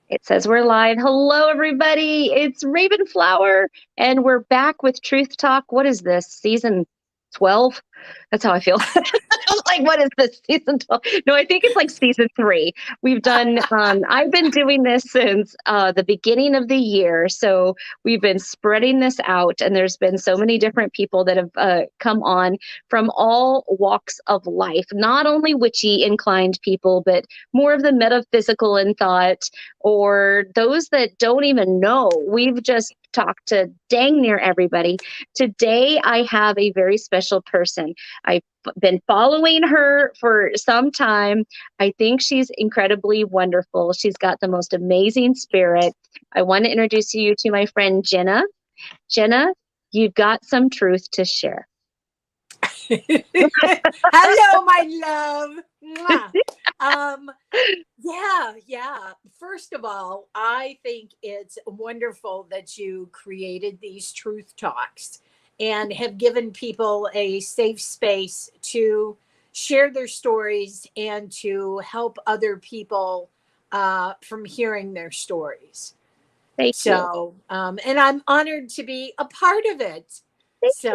It says we're live. Hello, everybody. It's Ravenflower, and we're back with Truth Talk. What is this? Season 12? That's how I feel. I'm like, what is this? Season 12? No, I think it's like season 3. We've done, I've been doing this since the beginning of the year. So we've been spreading this out, and there's been so many different people that have come on from all walks of life, not only witchy inclined people, but more of the metaphysical in thought, or those that don't even know. We've just talked to dang near everybody. Today, I have a very special person. I've been following her for some time. I think she's incredibly wonderful. She's got the most amazing spirit. I want to introduce you to my friend Jenna. Jenna, you've got some truth to share. Hello, my love. Yeah. First of all, I think it's wonderful that you created these truth talks and have given people a safe space to share their stories and to help other people from hearing their stories. Thank you. And I'm honored to be a part of it. Thank you.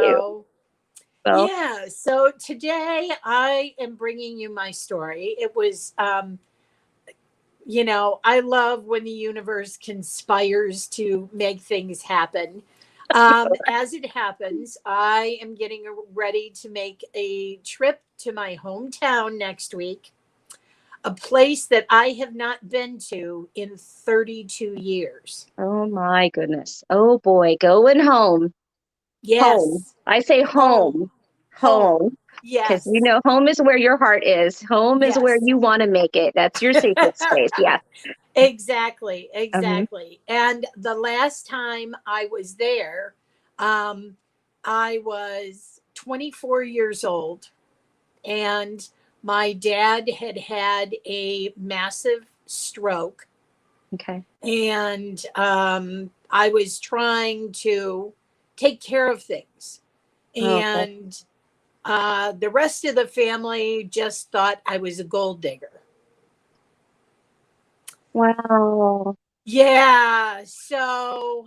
Well, Yeah, so today I am bringing you my story. It was, I love when the universe conspires to make things happen. As it happens, I am getting ready to make a trip to my hometown next week, a place that I have not been to in 32 years. oh my goodness. Oh boy, going home. Home. Yes, I say home, home. home. Home. Because Yes, home is where your heart is. Home is where yes. you want to make it. That's your sacred space. Yes. Exactly, Hmm. exactly. And the last time I was there, um, I was 24 years old, and my dad had had a massive stroke, Okay. and I was trying to take care of things. Oh, okay. And the rest of the family just thought I was a gold digger. Wow. Yeah, so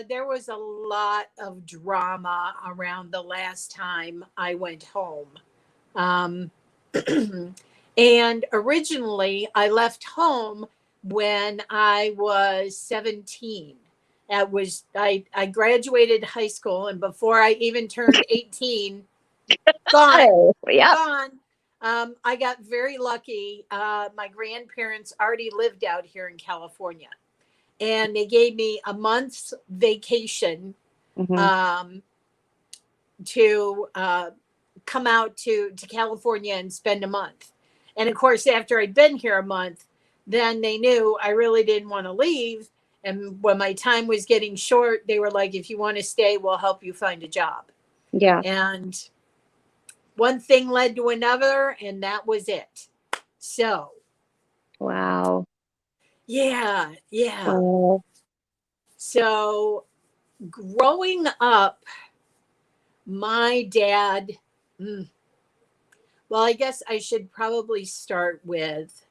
there was a lot of drama around the last time I went home. Um, and originally, I left home when I was 17. I graduated high school, and before I even turned 18, gone, Oh, yep. gone. I got very lucky. My grandparents already lived out here in California, and they gave me a month's vacation Hmm. um, to come out to California and spend a month. And of course, after I'd been here a month, then they knew I really didn't want to leave. And when my time was getting short, they were like, if you want to stay, we'll help you find a job. Yeah. And one thing led to another, and that was it. So, Wow. yeah. Wow. So, growing up, my dad, mm, well, I guess I should probably start with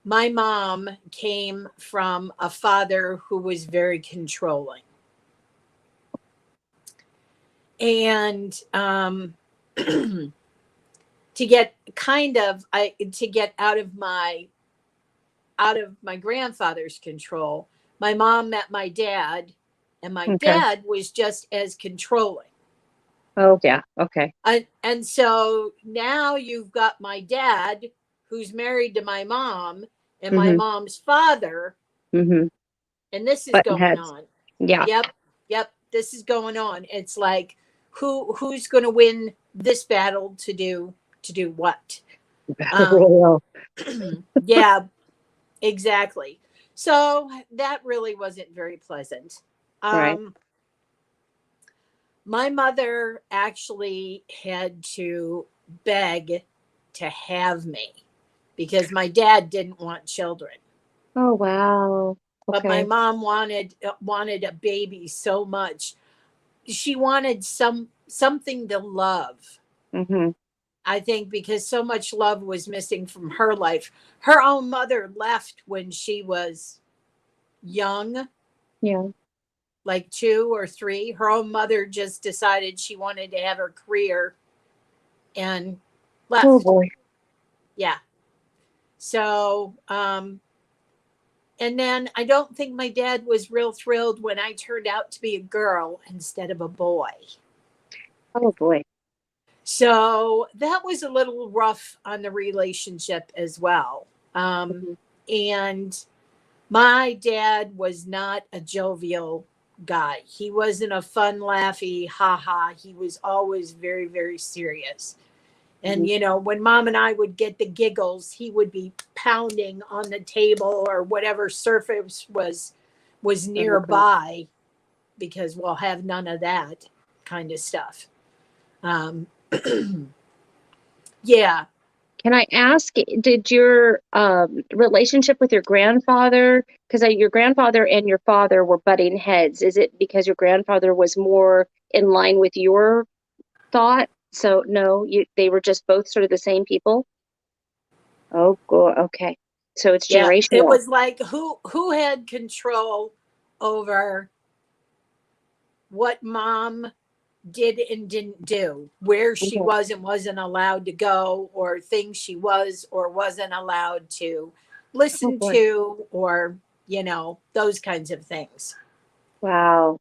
my mom came from a father who was very controlling. And to get to get out of my grandfather's control, my mom met my dad, and my Okay. dad was just as controlling. Oh, yeah. Okay. And so now you've got my dad who's married to my mom and my Hmm. mom's father, Hmm. and this is Button going heads. on. Yeah. Yep, this is going on. It's like who's going to win this battle to do what? Battle Um royal. yeah, exactly. So that really wasn't very pleasant. Right. Um my mother actually had to beg to have me because my dad didn't want children, Oh, wow. but my Okay. mom wanted a baby so much. She wanted something to love. Hmm. I think because so much love was missing from her life. Her own mother left when she was young, Yeah. like 2 or 3. Her own mother just decided she wanted to have her career and Oh left. boy. Yeah. So, and then I don't think my dad was real thrilled when I turned out to be a girl instead of a boy. Oh boy. So that was a little rough on the relationship as well. Mhm. And my dad was not a jovial guy. He wasn't a fun, laughy, ha ha. He was always very, very serious. And, Mhm. you know, when mom and I would get the giggles, he would be pounding on the table or whatever surface was Okay. nearby because we'll have none of that kind of stuff. Um, yeah. Can I ask, did your relationship with your grandfather, because your grandfather and your father were butting heads, is it because your grandfather was more in line with your thought? So no, they were just both sort of the same people? Oh, okay. So it's Yeah. It generational. was like who had control over what mom did and didn't do, where she Mhm. was and wasn't allowed to go, or things she was or wasn't allowed to Oh listen boy. to, or, you know, those kinds of things. Wow.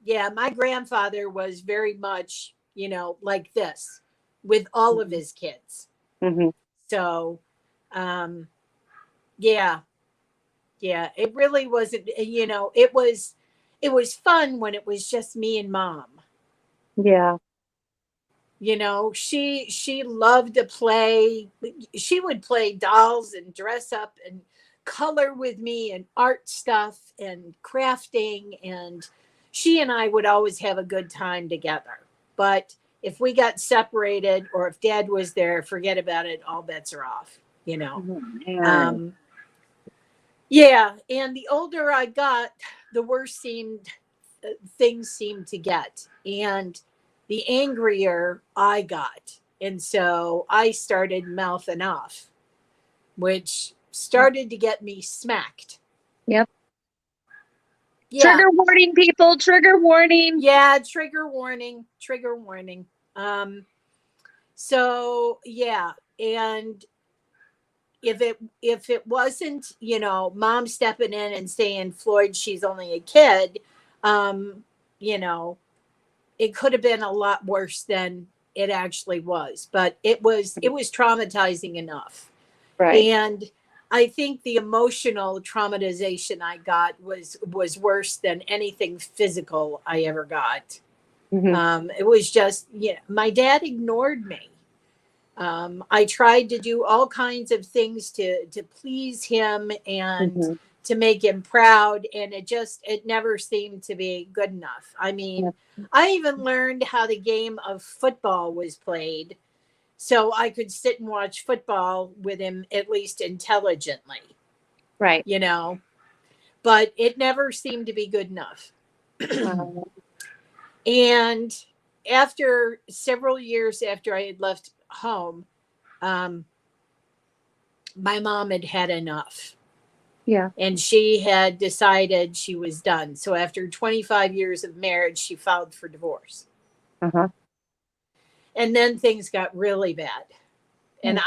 Yeah, my grandfather was very much, you know, like this with all of Hmm. his kids. Hmm. So, um, yeah, yeah, it really wasn't, you know, it was fun when it was just me and mom. Yeah. You know, she loved to play. She would play dolls and dress up and color with me and art stuff and crafting, and she and I would always have a good time together. But if we got separated or if dad was there, forget about it, all bets are off, you know. Oh man. um yeah, and the older I got, the worse things seemed to get, and the angrier I got. And so I started mouthing off, which started to get me smacked. Yep. Yeah. Trigger warning, people. Trigger warning. Yeah, trigger warning, trigger warning. Um so yeah, and if it wasn't, you know, mom stepping in and saying, Floyd, she's only a kid, um you know, it could have been a lot worse than it actually was, but it was traumatizing enough. Right. And I think the emotional traumatization I got was worse than anything physical I ever got. Hmm. It was just, yeah, my dad ignored me. I tried to do all kinds of things to please him and Hmm. to make him proud, and it never seemed to be good enough. I mean, Yep. I even learned how the game of football was played so I could sit and watch football with him, at least intelligently, Right. you know, but it never seemed to be good enough. Wow. And after several years after I had left home, um, my mom had had enough, Yeah. and she had decided she was done. So after 25 years of marriage, she filed for divorce. Uh-huh. And then things got really bad. And Mm.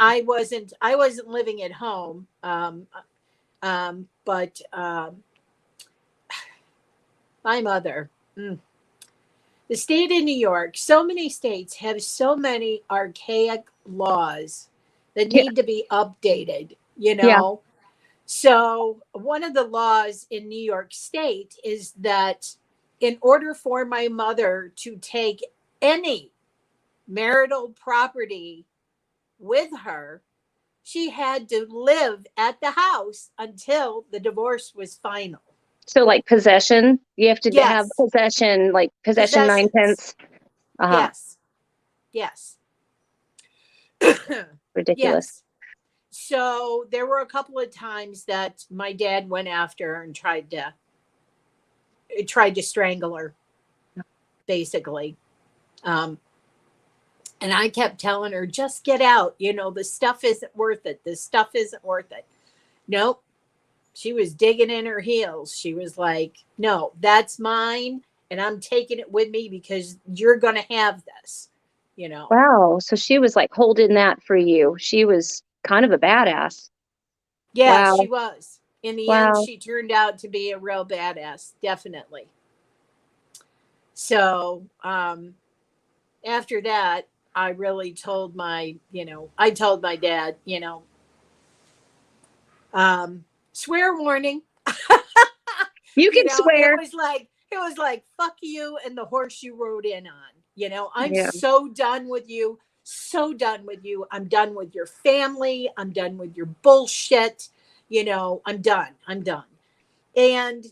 I wasn't living at home. But my mother, the state of New York, so many states have so many archaic laws that Yeah. need to be updated, you Yeah. know. So, one of the laws in New York State is that in order for my mother to take any marital property with her, she had to live at the house until the divorce was final. So like possession, you have to have Yes, possession, like possession nine possessions. tenths. Uh-huh. Yes, yes, Ridiculous. yes. So there were a couple of times that my dad went after her and tried to strangle her, basically. Um, And I kept telling her, just get out. The stuff isn't worth it. This stuff isn't worth it. Nope. She was digging in her heels. She was like, no, that's mine. And I'm taking it with me because you're going to have this. Wow. So she was like holding that for you. She was kind of a badass. Yeah, Wow. she was. In the end, Wow. she turned out to be a real badass. Definitely. So, after that, I really told I told my dad, swear warning. You can It swear. was like fuck you and the horse you rode in on. I'm Yeah. so done with you. So done with you. I'm done with your family. I'm done with your bullshit. I'm done. I'm done. And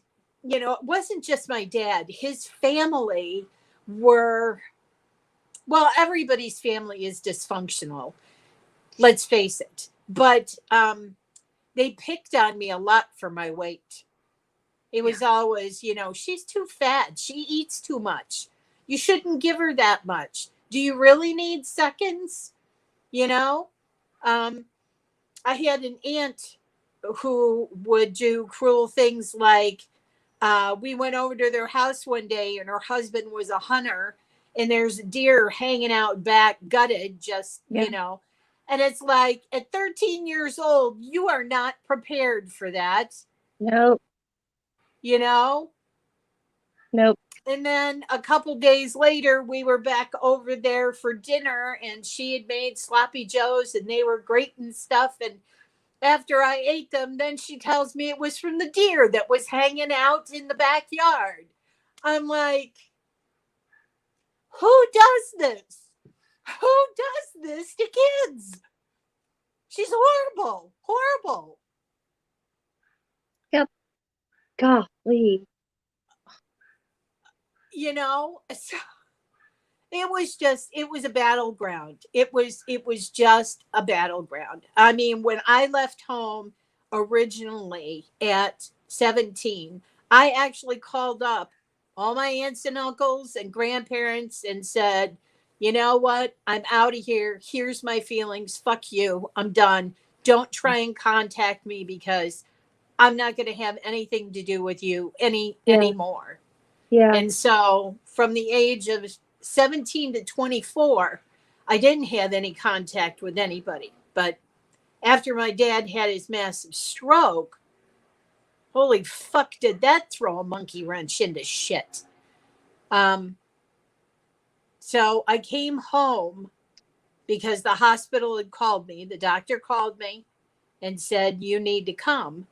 it wasn't just my dad. His family were well, everybody's family is dysfunctional. Let's face it. But they picked on me a lot for my weight. It was always, she's too fat. She eats too much. You shouldn't give her that much. Do you really need seconds? You know, um, I had an aunt who would do cruel things like we went over to their house one day and her husband was a hunter and there's a deer hanging out back, gutted, just, Yeah. And it's like at 13 years old, you are not prepared for that, Nope. you know? Nope. And then a couple days later, we were back over there for dinner and she had made sloppy joes and they were great and stuff. And after I ate them, then she tells me it was from the deer that was hanging out in the backyard. I'm like, who does this? Who does this to kids? She's horrible, horrible. Yep. Golly. So it was a battleground. It was just a battleground. I mean, when I left home originally at 17, I actually called up all my aunts and uncles and grandparents and said, you know what, I'm out of here, here's my feelings, fuck you, I'm done, don't try and contact me because I'm not going to have anything to do with you Yeah. anymore. Yeah. And so from the age of 17 to 24, I didn't have any contact with anybody. But after my dad had his massive stroke, holy fuck, did that throw a monkey wrench into shit. Um, so I came home because the hospital had called me. The doctor called me and said, you need to come.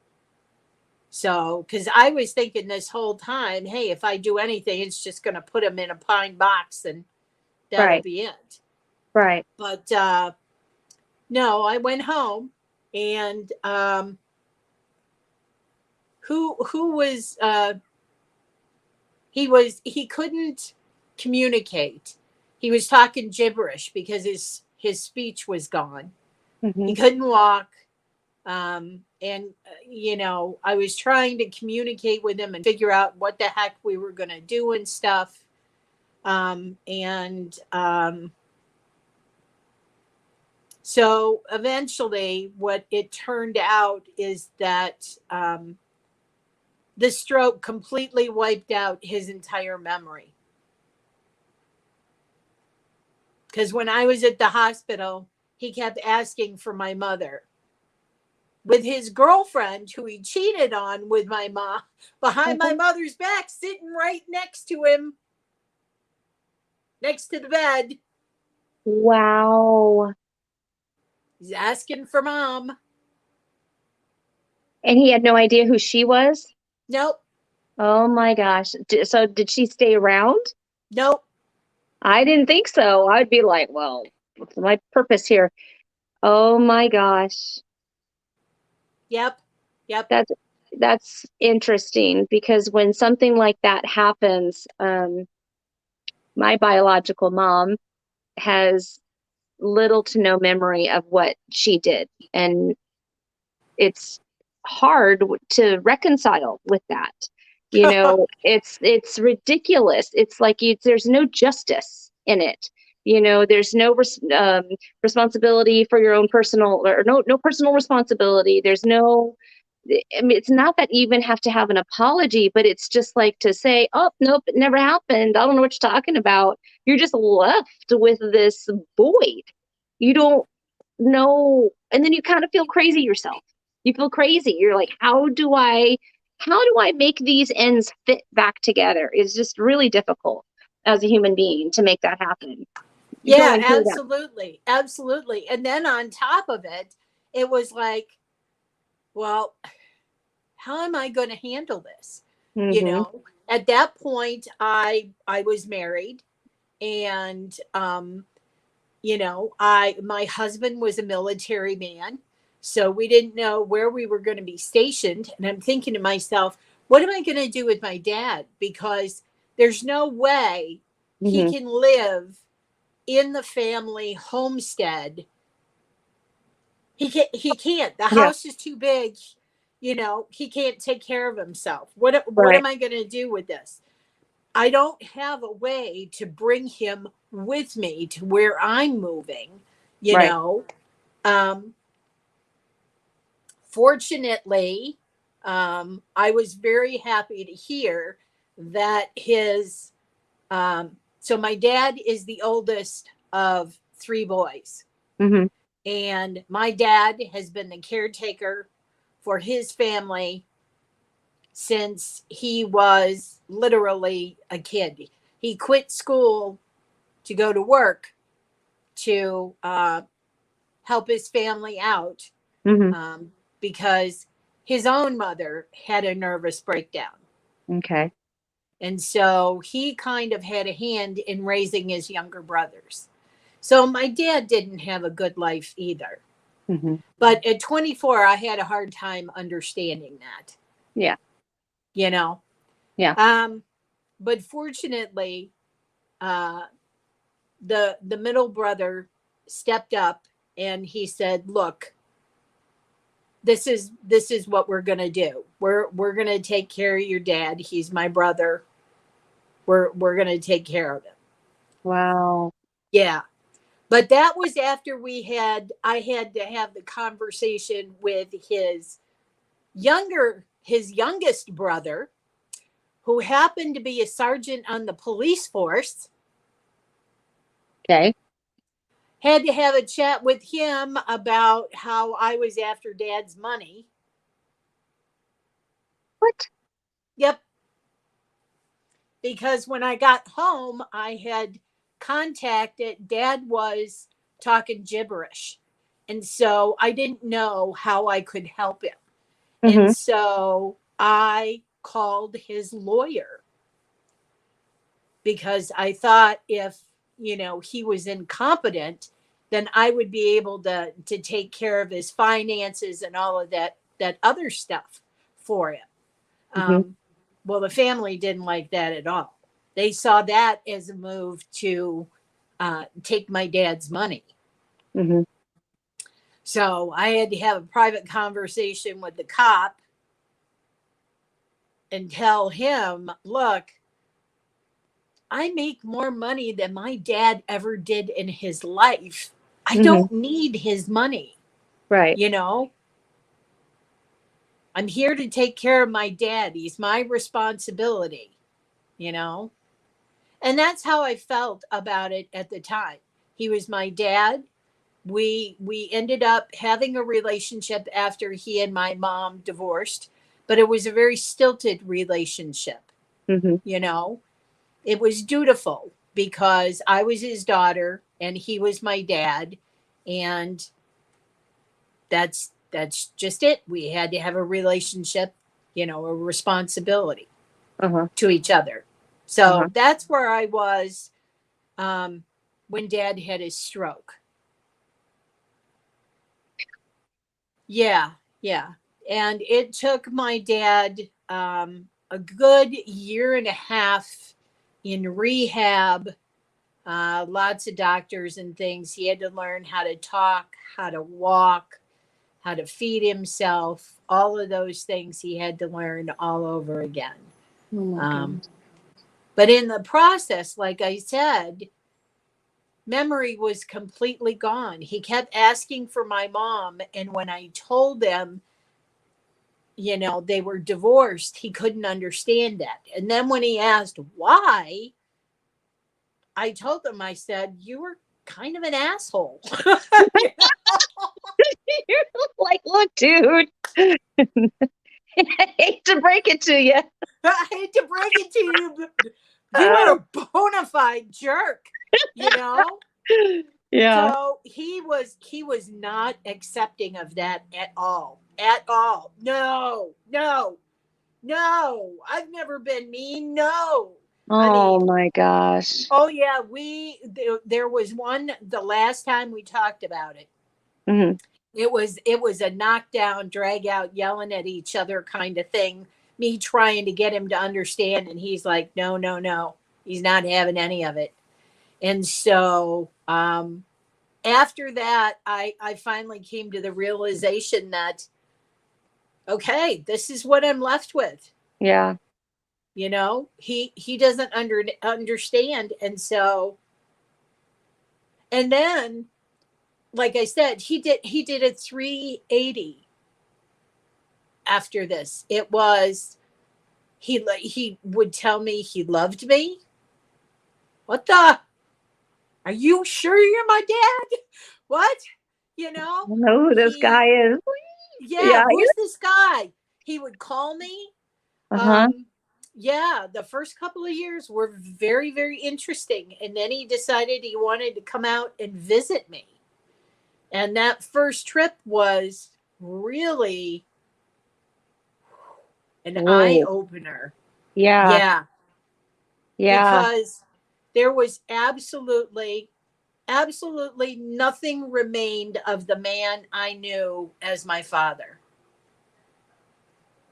So, because I was thinking this whole time, hey, if I do anything, it's just going to put him in a pine box and that'll Right. be it. Right. But no, I went home and who was he couldn't communicate. He was talking gibberish because his speech was gone. Mm-hmm. He couldn't walk. And I was trying to communicate with him and figure out what the heck we were going to do and stuff. And so eventually what it turned out is that the stroke completely wiped out his entire memory. Because when I was at the hospital, he kept asking for my mother. With his girlfriend, who he cheated on with my mom, behind my mother's back, sitting right next to him, next to the bed. Wow. He's asking for mom. And he had no idea who she was? Nope. Oh my gosh. So did she stay around? Nope. I didn't think so. I'd be like, well, what's my purpose here? Oh my gosh. Yep. That's interesting because when something like that happens, my biological mom has little to no memory of what she did. And it's hard to reconcile with that. It's ridiculous. It's like there's no justice in it. There's no responsibility for your own personal, or no personal responsibility. There's no, I mean, it's not that you even have to have an apology, but it's just like to say, oh, nope, it never happened. I don't know what you're talking about. You're just left with this void. You don't know. And then you kind of feel crazy yourself. You feel crazy. You're like, how do I make these ends fit back together? It's just really difficult as a human being to make that happen. Yeah, Going through that. absolutely. Absolutely. And then on top of it, it was like, well, how am I going to handle this? Mm-hmm. At that point, I was married, and my husband was a military man, so we didn't know where we were going to be stationed. And I'm thinking to myself, what am I going to do with my dad? Because there's no way he Mm-hmm. can live in the family homestead. He can't. The Yeah. house is too big. He can't take care of himself. What Right. am I going to do with this? I don't have a way to bring him with me to where I'm moving, you Right. know. Um, Fortunately, I was very happy to hear that so my dad is the oldest of three boys. Mm-hmm. And my dad has been the caretaker for his family since he was literally a kid. He quit school to go to work to help his family out, Mm-hmm. because his own mother had a nervous breakdown. Okay. And so he kind of had a hand in raising his younger brothers. So my dad didn't have a good life either. Mm-hmm. But at 24, I had a hard time understanding that, Yeah. you know. Yeah. Um, but fortunately, uh, the middle brother stepped up and he said, "Look, this is what we're gonna do. We're gonna take care of your dad. He's my brother. We're gonna take care of him." Wow. Yeah. But that was after I had to have the conversation with his youngest brother, who happened to be a sergeant on the police force. Okay. Had to have a chat with him about how I was after dad's money. What? Yep. Because when I got home, I had contacted, dad was talking gibberish. And so I didn't know how I could help him. Mm-hmm. And so I called his lawyer because I thought if, he was incompetent, then I would be able to take care of his finances and all of that other stuff for him. Mm-hmm. Well, the family didn't like that at all. They saw that as a move to take my dad's money. Mm-hmm. So I had to have a private conversation with the cop and tell him, look, I make more money than my dad ever did in his life. I Mm-hmm. don't need his money. Right. You know, I'm here to take care of my dad. He's my responsibility, you know? And that's how I felt about it at the time. He was my dad. We ended up having a relationship after he and my mom divorced, but it was a very stilted relationship, Mm-hmm. you know? It was dutiful because I was his daughter and he was my dad, and that's just it. We had to have a relationship, a responsibility Uh-huh. to each other. Uh-huh. So that's where I was when dad had his stroke. Yeah, yeah. And it took my dad a good year and a half in rehab, lots of doctors and things. He had to learn how to talk, how to walk, how to feed himself, all of those things he had to learn all over again. Oh my Um, goodness. but in the process, like I said, memory was completely gone. He kept asking for my mom. And when I told him, they were divorced, he couldn't understand that. And then when he asked why, I told him, I said, you were kind of an asshole. You're like, look, dude, I hate to break it to you. I hate to break it to you, but you were a bona fide jerk, Yeah. So he was not accepting of that at all. At all. No, no, no. I've never been mean. No. I Oh mean, my gosh. oh yeah, there was one the last time we talked about it. Hmm. It was a knockdown, drag out, yelling at each other kind of thing. Me trying to get him to understand, and he's like, no, no, no. He's not having any of it. And so after that, I finally came to the realization that, okay, this is what I'm left with. Yeah. He doesn't understand. And then, like I said, he did a 380 after this. It was, he would tell me he loved me. What the? Are you sure you're my dad? What? I don't know who this guy He, is. yeah, Yeah. who's this guy? He would call me. Uh-huh. Yeah, the first couple of years were very, very interesting. And then he decided he wanted to come out and visit me. And that first trip was really an eye Whoa. opener. Yeah. Yeah, Yeah. because there was absolutely nothing remained of the man I knew as my father.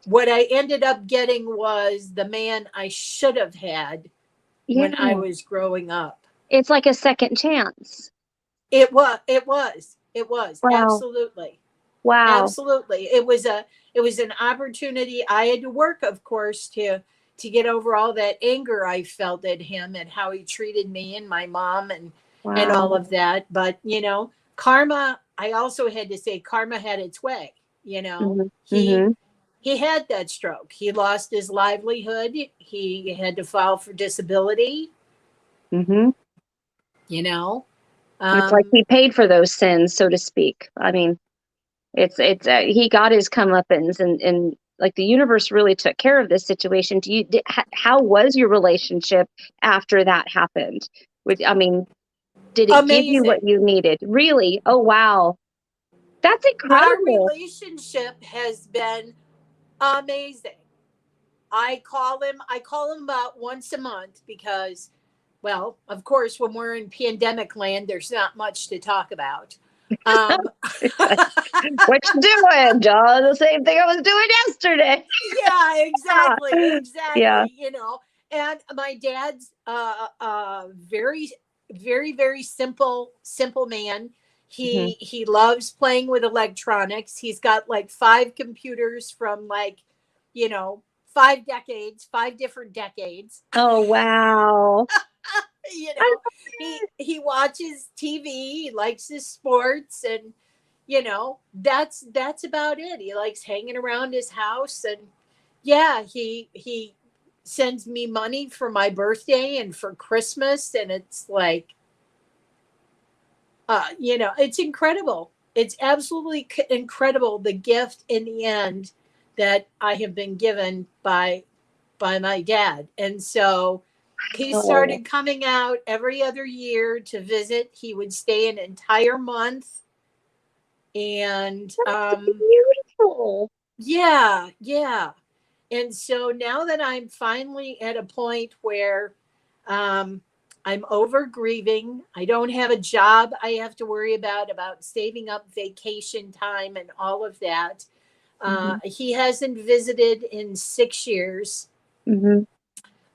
What I ended up getting was the man I should have had when I Yeah. was growing up. It's like a second chance. It was Wow. absolutely. Wow. Absolutely. It was an opportunity. I had to work, of course, to get over all that anger I felt at him and how he treated me and my mom and all Wow. of that. But, karma, I also had to say karma had its way. Hmm. He Hmm. he had that stroke. He lost his livelihood. He had to file for disability, Hmm. you know. It's like Um, he paid for those sins, so to speak. I mean, it's he got his comeuppance, and like the universe really took care of this situation. How was your relationship after that happened? I mean, did it give you what Amazing. you needed? Really? Oh wow, that's Our incredible. relationship has been amazing. I call him about once a month because, well, of course, when we're in pandemic land, there's not much to talk about. Um, What you doing, John? The same thing I was doing yesterday. yeah, exactly, Yeah. exactly. And my dad's very, very, very simple man. Hmm. He loves playing with electronics. He's got like 5 computers from like, 5 decades, 5 different decades. Oh wow. you I know, he watches TV. He likes his sports, and that's about it. He likes hanging around his house, and yeah, he sends me money for my birthday and for Christmas, and it's like, it's incredible. It's absolutely incredible, the gift in the end that I have been given by my dad. And so he oh, started coming out every other year to visit. He would stay an entire month. And that's beautiful. yeah, yeah. And so now that I'm finally at a point where um, I'm over grieving, I don't have a job I have to worry about saving up vacation time and all of that. Hmm. He hasn't visited in 6 years Hmm.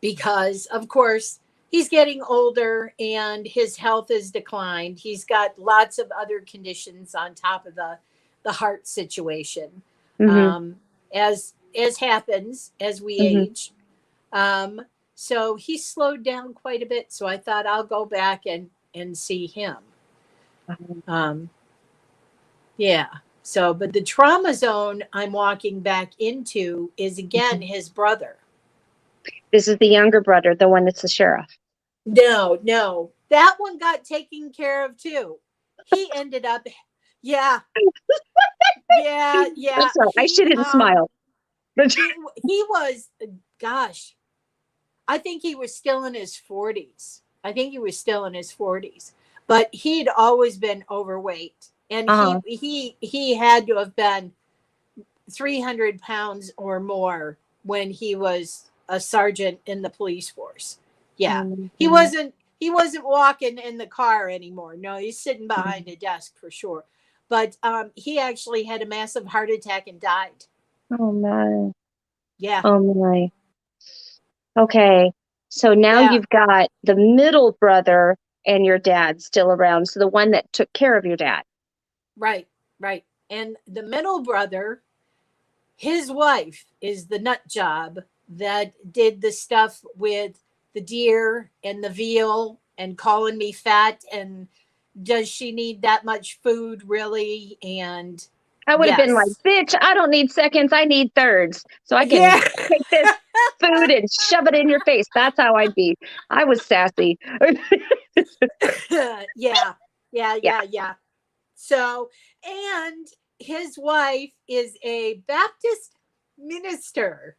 because, of course, he's getting older and his health has declined. He's got lots of other conditions on top of the heart situation. Hmm. Um, as happens as we Hmm. age. Um, so he slowed down quite a bit. So I thought I'll go back and and see him. Mhm. Yeah. So, but the trauma zone I'm walking back into is again his brother. This is the younger brother, the one that's the sheriff. No, no, that one got taken care of too. He ended up, yeah, I'm yeah. sorry, I shouldn't smile. He was, gosh, I think he was still in his 40s. I think he was still in his 40s, but he'd always been overweight, and Uh-huh. he had to have been 300 pounds or more when he was a sergeant in the police force. Yeah. He Mhm. wasn't he wasn't walking in the car anymore. No, he's sitting behind a desk for sure. But he actually had a massive heart attack and died. Oh my. Yeah. Oh my. Okay. So now Yeah. you've got the middle brother and your dad still around. So the one that took care of your dad. Right. Right. And the middle brother, his wife is the nut job that did the stuff with the deer and the veal and calling me fat, and does she need that much food really? And I would have been like, yes. bitch, I don't need seconds. I need thirds. So I can Yeah. take this food and shove it in your face. That's how I'd be. I was sassy. Yeah. Yeah. Yeah. Yeah. So, and his wife is a Baptist minister.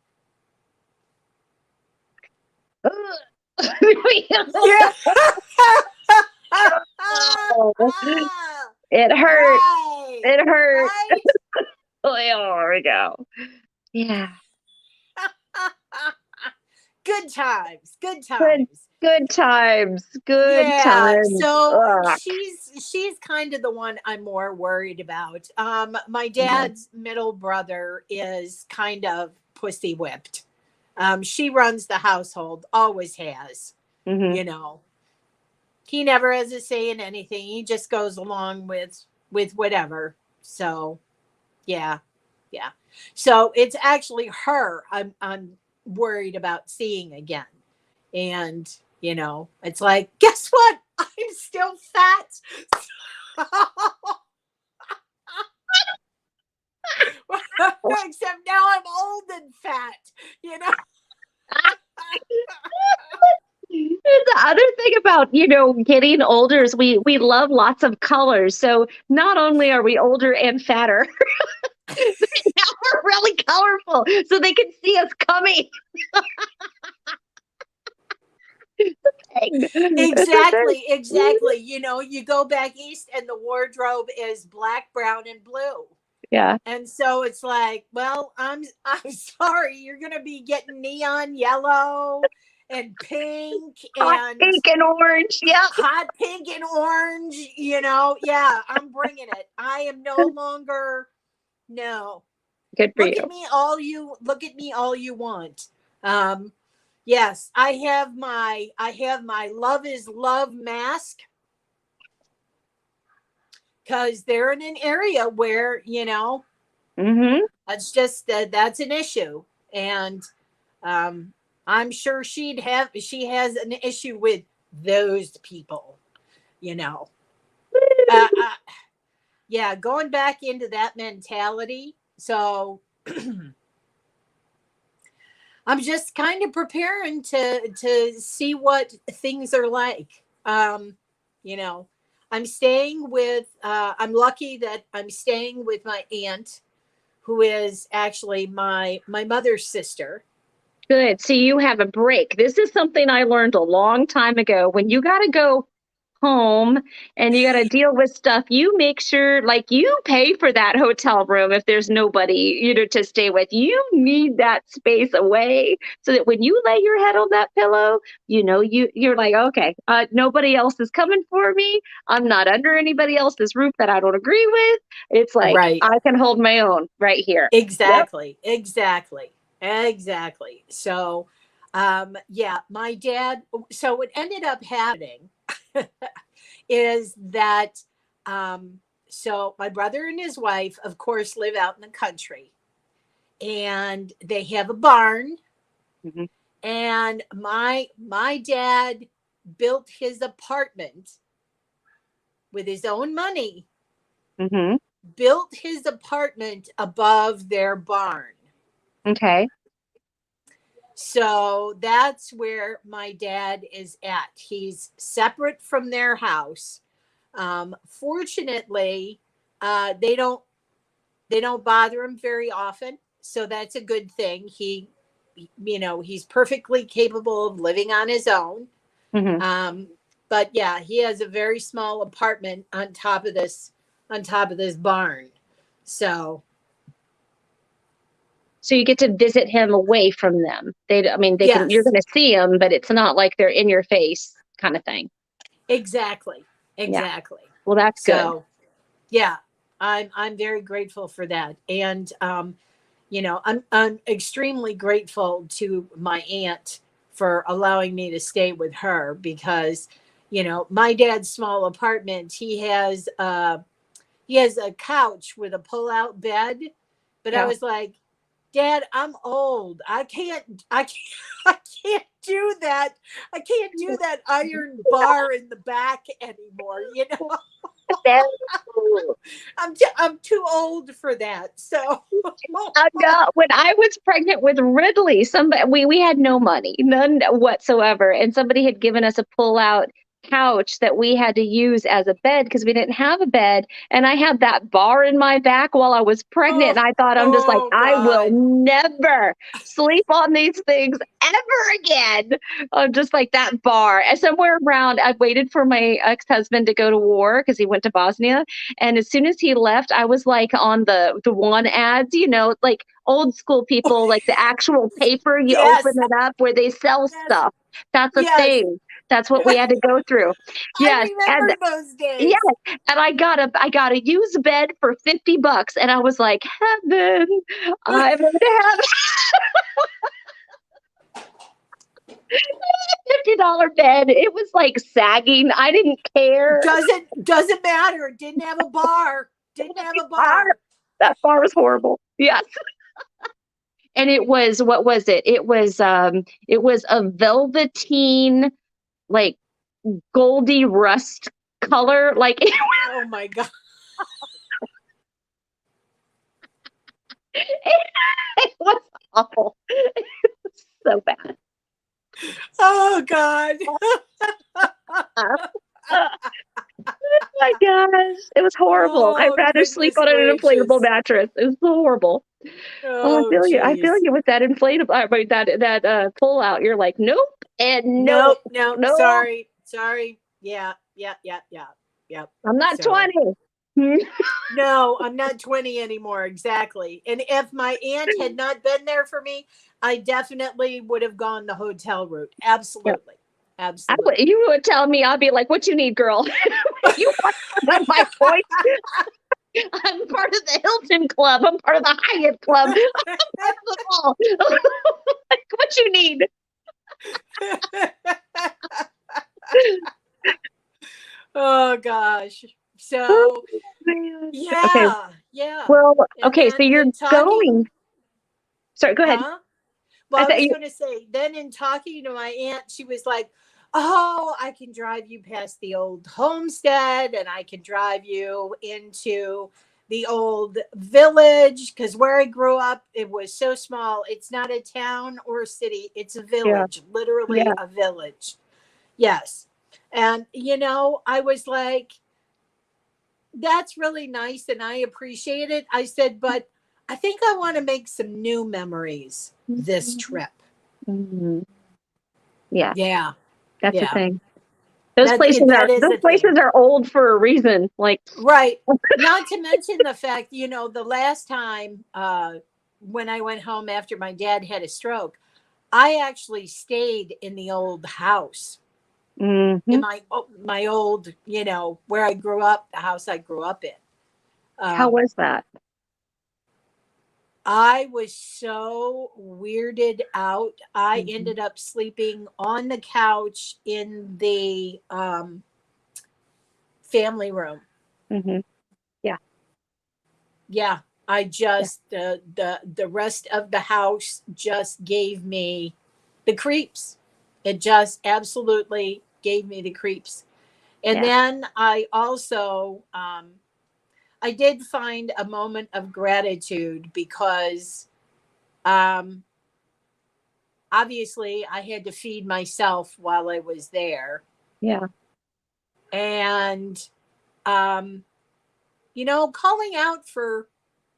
Yeah. It hurt. Right. It hurt. Right. Oh, there we go. Yeah. Good times. Good Good, times. good times. Good Yeah. times. So Ugh. she's kind of the one I'm more worried about. My dad's middle brother is kind of pussy whipped. She runs the household, always has, Mm-hmm. you know. He never has a say in anything. He just goes along with whatever. So yeah. Yeah. So it's actually her I'm worried about seeing again. And, it's like, guess what? I'm still fat. Except now I'm old and fat, you know? And the other thing about, getting older is we love lots of colors. So not only are we older and fatter, now we're really colorful so they can see us coming. It's a thing. Exactly, exactly. You go back east and the wardrobe is black, brown, and blue. Yeah. And so it's like, well, I'm sorry, you're gonna be getting neon yellow and pink Hot and pink and orange. Yeah. hot pink and orange, Yeah, I'm bringing it. I am no longer, no. Good for you. Look at me all you want. Um yes, I have my love is love mask, because they're in an area where, Mm-hmm. that's just that's an issue. And um I'm sure she has an issue with those people, you know. Uh, yeah, going back into that mentality. So I'm just kind of preparing to see what things are like. You know, I'm lucky that I'm staying with my aunt, who is actually my mother's sister. Good. So you have a break. This is something I learned a long time ago. When you got to go home and you got to deal with stuff, you make sure like you pay for that hotel room if there's nobody, to stay with. You need that space away so that when you lay your head on that pillow, you're like, okay, nobody else is coming for me. I'm not under anybody else's roof that I don't agree with. It's like Right. I can hold my own right here. Yep. Exactly. Exactly. Exactly. So yeah, my dad, so what ended up happening is that so my brother and his wife, of course, live out in the country, and they have a barn. Mhm. And my dad built his apartment with his own money, Mm-hmm. built his apartment above their barn. Okay. So that's where my dad is at. He's separate from their house. Fortunately, they don't bother him very often, so that's a good thing. He's perfectly capable of living on his own. Mm-hmm. But yeah, he has a very small apartment on top of this barn. So you get to visit him away from them. You're yes, going to see them, but it's not like they're in your face kind of thing. exactly. Yeah. Exactly. Well, that's good. So yeah, I'm very grateful for that. And I'm extremely grateful to my aunt for allowing me to stay with her, because my dad's small apartment, he has a couch with a pull-out bed, but I Yeah. was like, Dad, I'm old. I can't do that. I can't do that iron bar in the back anymore. I'm too old for that. So No, when I was pregnant with Ridley, we had no money, none whatsoever, and somebody had given us a pull-out couch that we had to use as a bed because we didn't have a bed. And I had that bar in my back while I was pregnant, and I thought, I'm just like, oh I will God. never sleep on these things ever again. I'm just like that bar. And somewhere around, I waited for my ex-husband to go to war because he went to Bosnia. And as soon as he left, I was like on the one ads, like old school people, like the actual paper, you Yes. open it up where they sell Yes. stuff. That's a Yes. thing. That's what we had to go through. I Yes. And remember those days. yes. And I got a used bed for $50. And I was like, heaven, I'm going to have a $50 bed. It was like sagging. I didn't care. Doesn't matter. Didn't have a bar. Didn't have a bar. That bar was horrible. Yes. And it was, what was it? It was a velveteen, like goldy rust color. Like Oh my God. it was awful. It was so bad. Oh God. Oh my gosh. It was horrible. I'd Oh rather sleep goodness on an inflatable gracious. mattress. It was horrible. Oh, I Oh feel you. I feel geez. you with that inflatable, that pull out. You're like, nope, and nope, Nope. nope. Sorry. Yeah. Yep. I'm not So 20. no, I'm not 20 anymore. Exactly. And if my aunt had not been there for me, I definitely would have gone the hotel route. Absolutely. Absolutely. You would tell me, I'll be like, what you need, girl? You want one of my points? I'm part of the Hilton Club. I'm part of the Hyatt Club. I'm part of them all. Like, what you need? Oh gosh. Oh, So man. Okay. yeah. Well, And okay. then So you're in talking, going. Sorry, go ahead. huh? Well, I I thought was you. going to say, then in talking to my aunt, she was like, oh, I can drive you past the old homestead and I can drive you into the old village, because where I grew up, it was so small. It's not a town or a city, it's a Yeah. village, literally Yeah. a village. Yes. And, I was like, that's really nice and I appreciate it. I said, but I think I want to make some new memories this trip. Mm-hmm. Yeah. Yeah. That's the Yeah. thing. Those places That is the thing. are old for a reason. Like, Right. Not to mention the fact, the last time when I went home after my dad had a stroke, I actually stayed in the old house. In mhm. my old, where I grew up, the house I grew up in. How Um, was that? I was so weirded out. I Mhm. ended up sleeping on the couch in the family room. Mhm. Yeah. Yeah, I Yeah. just the rest of the house just gave me the creeps. It just absolutely gave me the creeps. And Yeah. then I also, I did find a moment of gratitude because obviously I had to feed myself while I was there. Yeah. And, calling out for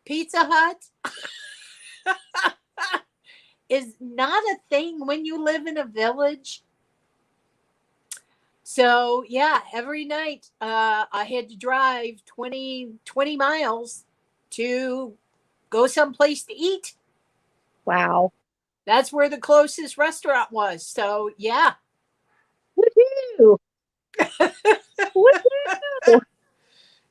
Pizza Hut is not a thing when you live in a village. So, yeah, every night I had to drive 20 miles to go someplace to eat. Wow. That's where the closest restaurant was. So, yeah. Woohoo! Woohoo!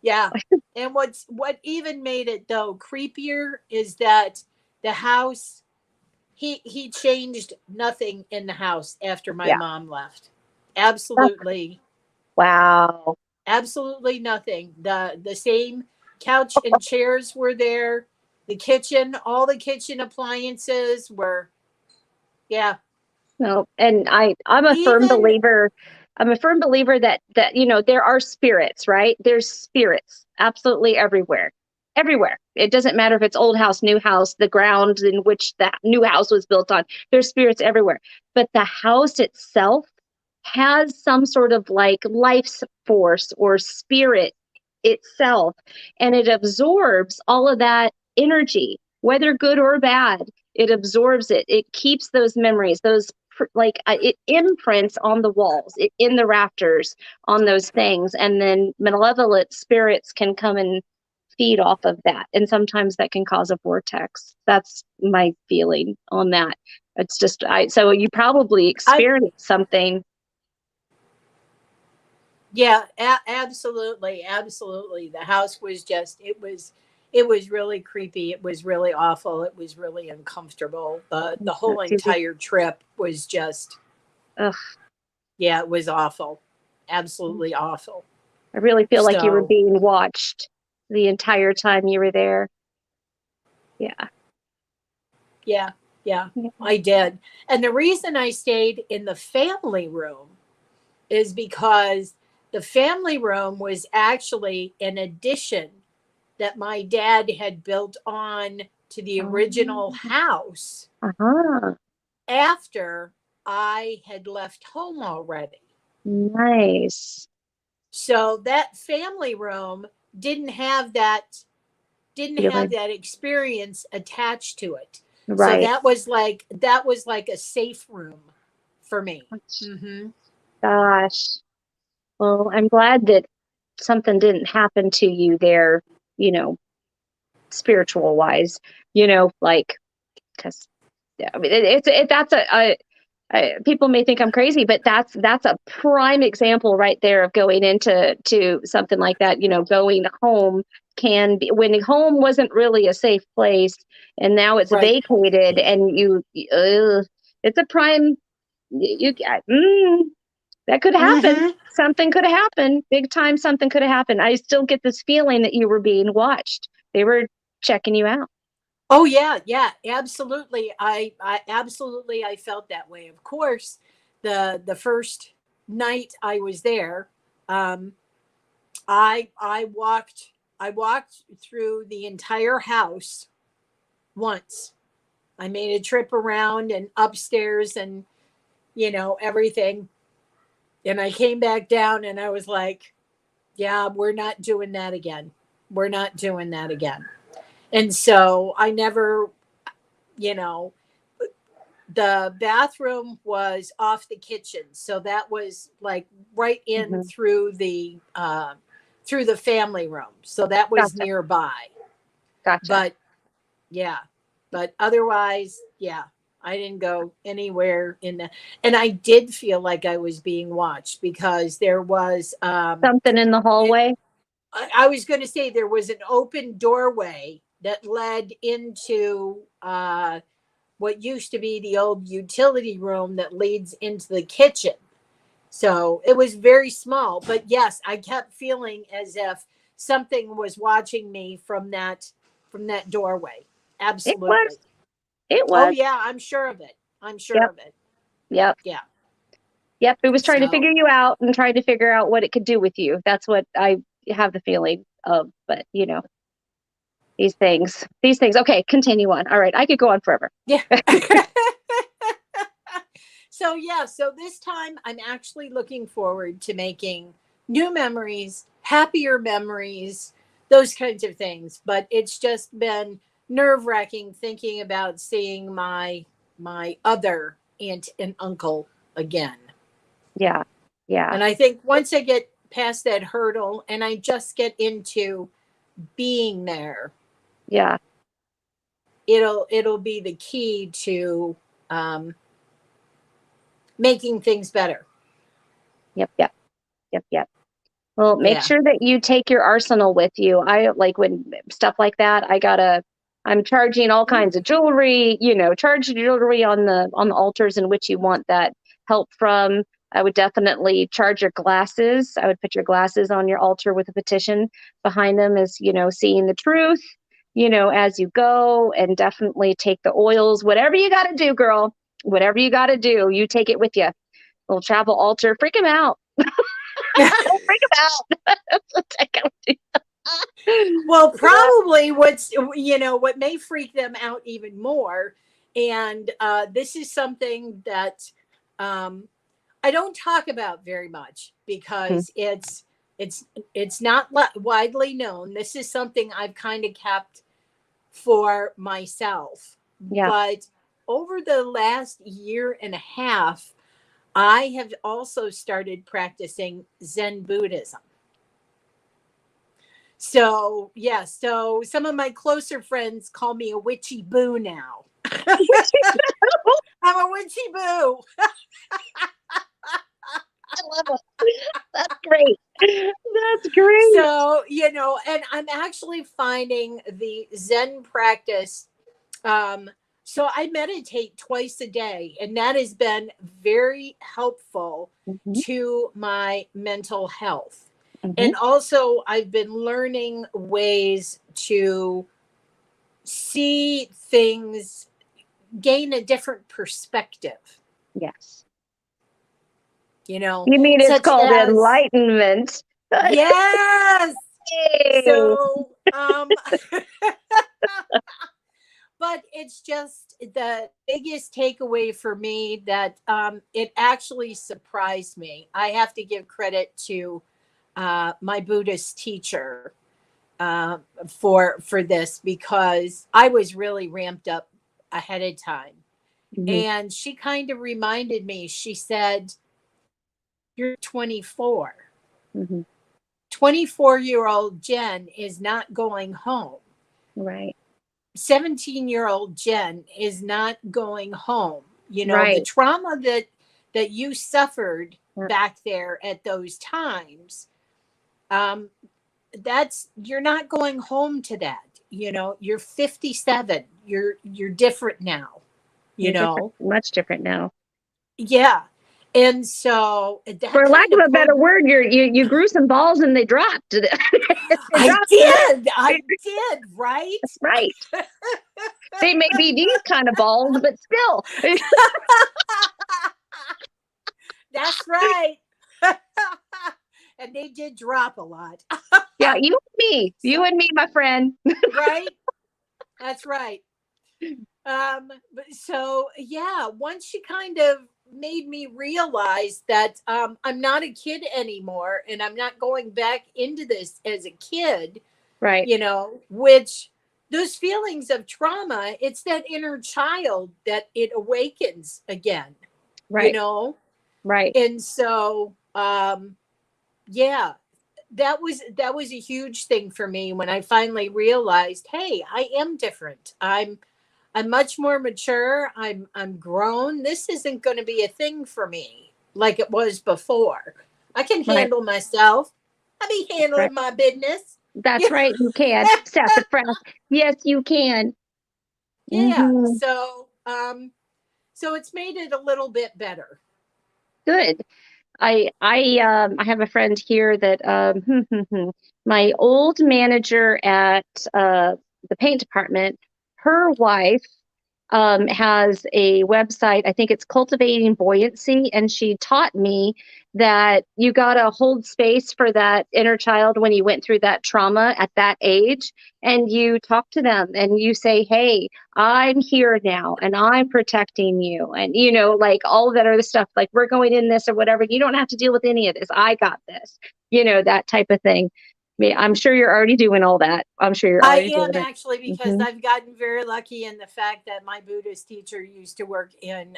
Yeah. And what even made it though creepier is that the house he changed nothing in the house after my Yeah. mom left. That's, Absolutely, wow. absolutely nothing. The same couch and chairs were there. The kitchen, all the kitchen appliances were, yeah. No, and I'm a firm Even believer. I'm a firm believer that there are spirits, right? There's spirits absolutely everywhere. Everywhere. It doesn't matter if it's old house, new house, the ground in which the new house was built on. There's spirits everywhere. But the house itself has some sort of like life force or spirit itself, and it absorbs all of that energy, whether good or bad. It absorbs it. It keeps those memories, those it imprints on the walls, in the rafters, on those things, and then malevolent spirits can come and feed off of that, and sometimes that can cause a vortex. That's my feeling on that. It's just so you probably I experienced something. Yeah, absolutely, absolutely. The house was just it was really creepy. It was really awful. It was really uncomfortable. The whole That's easy. entire trip was just, Ugh, yeah, it was awful. Absolutely awful. I really feel like you were So, being watched the entire time you were there. Yeah. yeah, yeah, Yeah. I did. And the reason I stayed in the family room is because the family room was actually an addition that my dad had built on to the original Oh, house uh-huh. after I had left home already. Nice. So that family room didn't have that didn't have Feeling. that experience attached to it. So Right. that was like a safe room for me. Mhm. Gosh. Well, I'm glad that something didn't happen to you there, you know, spiritual wise, like, because yeah, I mean, that's people may think I'm crazy, but that's a prime example right there of going into something like that. Going home can be, when home wasn't really a safe place, and now it's Right. vacated, and it's a prime. That could happen. Mhm. Something could have happened. Big time, something could have happened. I still get this feeling that you were being watched. They were checking you out. Oh yeah, yeah, absolutely. I absolutely I felt that way. Of course, the first night I was there, um, I walked through the entire house once. I made a trip around and upstairs and everything, and I came back down and I was like, yeah, we're not doing that again. We're not doing that again. And so I never, you know, the bathroom was off the kitchen, so that was like right in Hmm. through the family room, so that was Gotcha. nearby. Gotcha. But yeah, but otherwise, yeah, I didn't go anywhere in the, and I did feel like I was being watched because there was Something in the it, hallway. I was going to say there was an open doorway that led into what used to be the old utility room that leads into the kitchen. So it was very small, but yes, I kept feeling as if something was watching me from that doorway. It Absolutely. was. It Oh was. yeah, I'm sure of it. I'm sure Yep. of it. Yep. Yeah. Yep. It was trying to So figure you out and trying to figure out what it could do with you. That's what I have the feeling of. But, these things. Okay, continue on. All right. I could go on forever. yeah. So yeah, so this time I'm actually looking forward to making new memories, happier memories, those kinds of things. But it's just been nerve-wracking thinking about seeing my other aunt and uncle again. Yeah. Yeah. And I think once I get past that hurdle and I just get into being there, Yeah. it'll be the key to um, making things better. Yep. Yep. Yep. Yep. Well, make Yeah. sure that you take your arsenal with you. I like when stuff like that, I'm charging all kinds of jewelry, charge jewelry on the altars in which you want that help from. I would definitely charge your glasses. I would put your glasses on your altar with a petition behind them as, seeing the truth, as you go, and definitely take the oils, whatever you got to do, girl, whatever you got to do, you take it with you. Little travel altar, freak them out. Don't freak them out. Well, probably what may freak them out even more, and this is something that um, I don't talk about very much because it's it's not widely known. This is something I've kind of kept for myself, Yeah. but over the last year and a half, I have also started practicing Zen Buddhism. So, yeah, so some of my closer friends call me a witchy boo now. I'm a witchy boo. I love it. That's great. That's great. So, and I'm actually finding the Zen practice. Um, so I meditate twice a day, and that has been very helpful Hmm. to my mental health. Hmm. And also, I've been learning ways to see things, gain a different perspective, Yes. you know, You mean it's such called as, enlightenment? yes. Hey. So, but it's just the biggest takeaway for me that it actually surprised me. I have to give credit to my Buddhist teacher uh, for this because I was really ramped up ahead of time. Hmm. And she kind of reminded me, she said, "You're 24. Hmm. 24-year-old Jen is not going home. Right. 17-year-old Jen is not going home. The Right. trauma that you suffered Yeah. back there at those times, um, that's you're not going home to that. You're 57. You're different now, you You're different, know. much different now. Yeah. And so that For lack kind of of a better pulled. word, you grew some balls and they dropped. They I dropped a bit. did. I did, right? Right. They may be these kind of balls, but still. That's right. And they did drop a lot. Yeah, you So, and me, my friend. right? That's right. But so yeah, once she kind of made me realize that I'm not a kid anymore and I'm not going back into this as a kid, Right. which those feelings of trauma, it's that inner child that it awakens again, you Right. know? Right. And so yeah, that was a huge thing for me when I finally realized, hey, I am different. I'm much more mature. I'm grown. This isn't going to be a thing for me like it was before. I can Right. handle myself. I be That's right. handling my business. That's Yeah. right. You can. Sassafras. Yes, you can. Yeah. Hmm. So it's made it a little bit better. Good. I have a friend here that my old manager at the paint department, her wife has a website. I think it's Cultivating Buoyancy. And she taught me that you got to hold space for that inner child when you went through that trauma at that age. And you talk to them and you say, hey, I'm here now and I'm protecting you. And, like all of that other stuff, like we're going in this or whatever. You don't have to deal with any of this. I got this, that type of thing. I'm sure you're already doing all that. I'm sure you're I already am doing it. actually, because I've gotten very lucky in the fact that my Buddhist teacher used to work in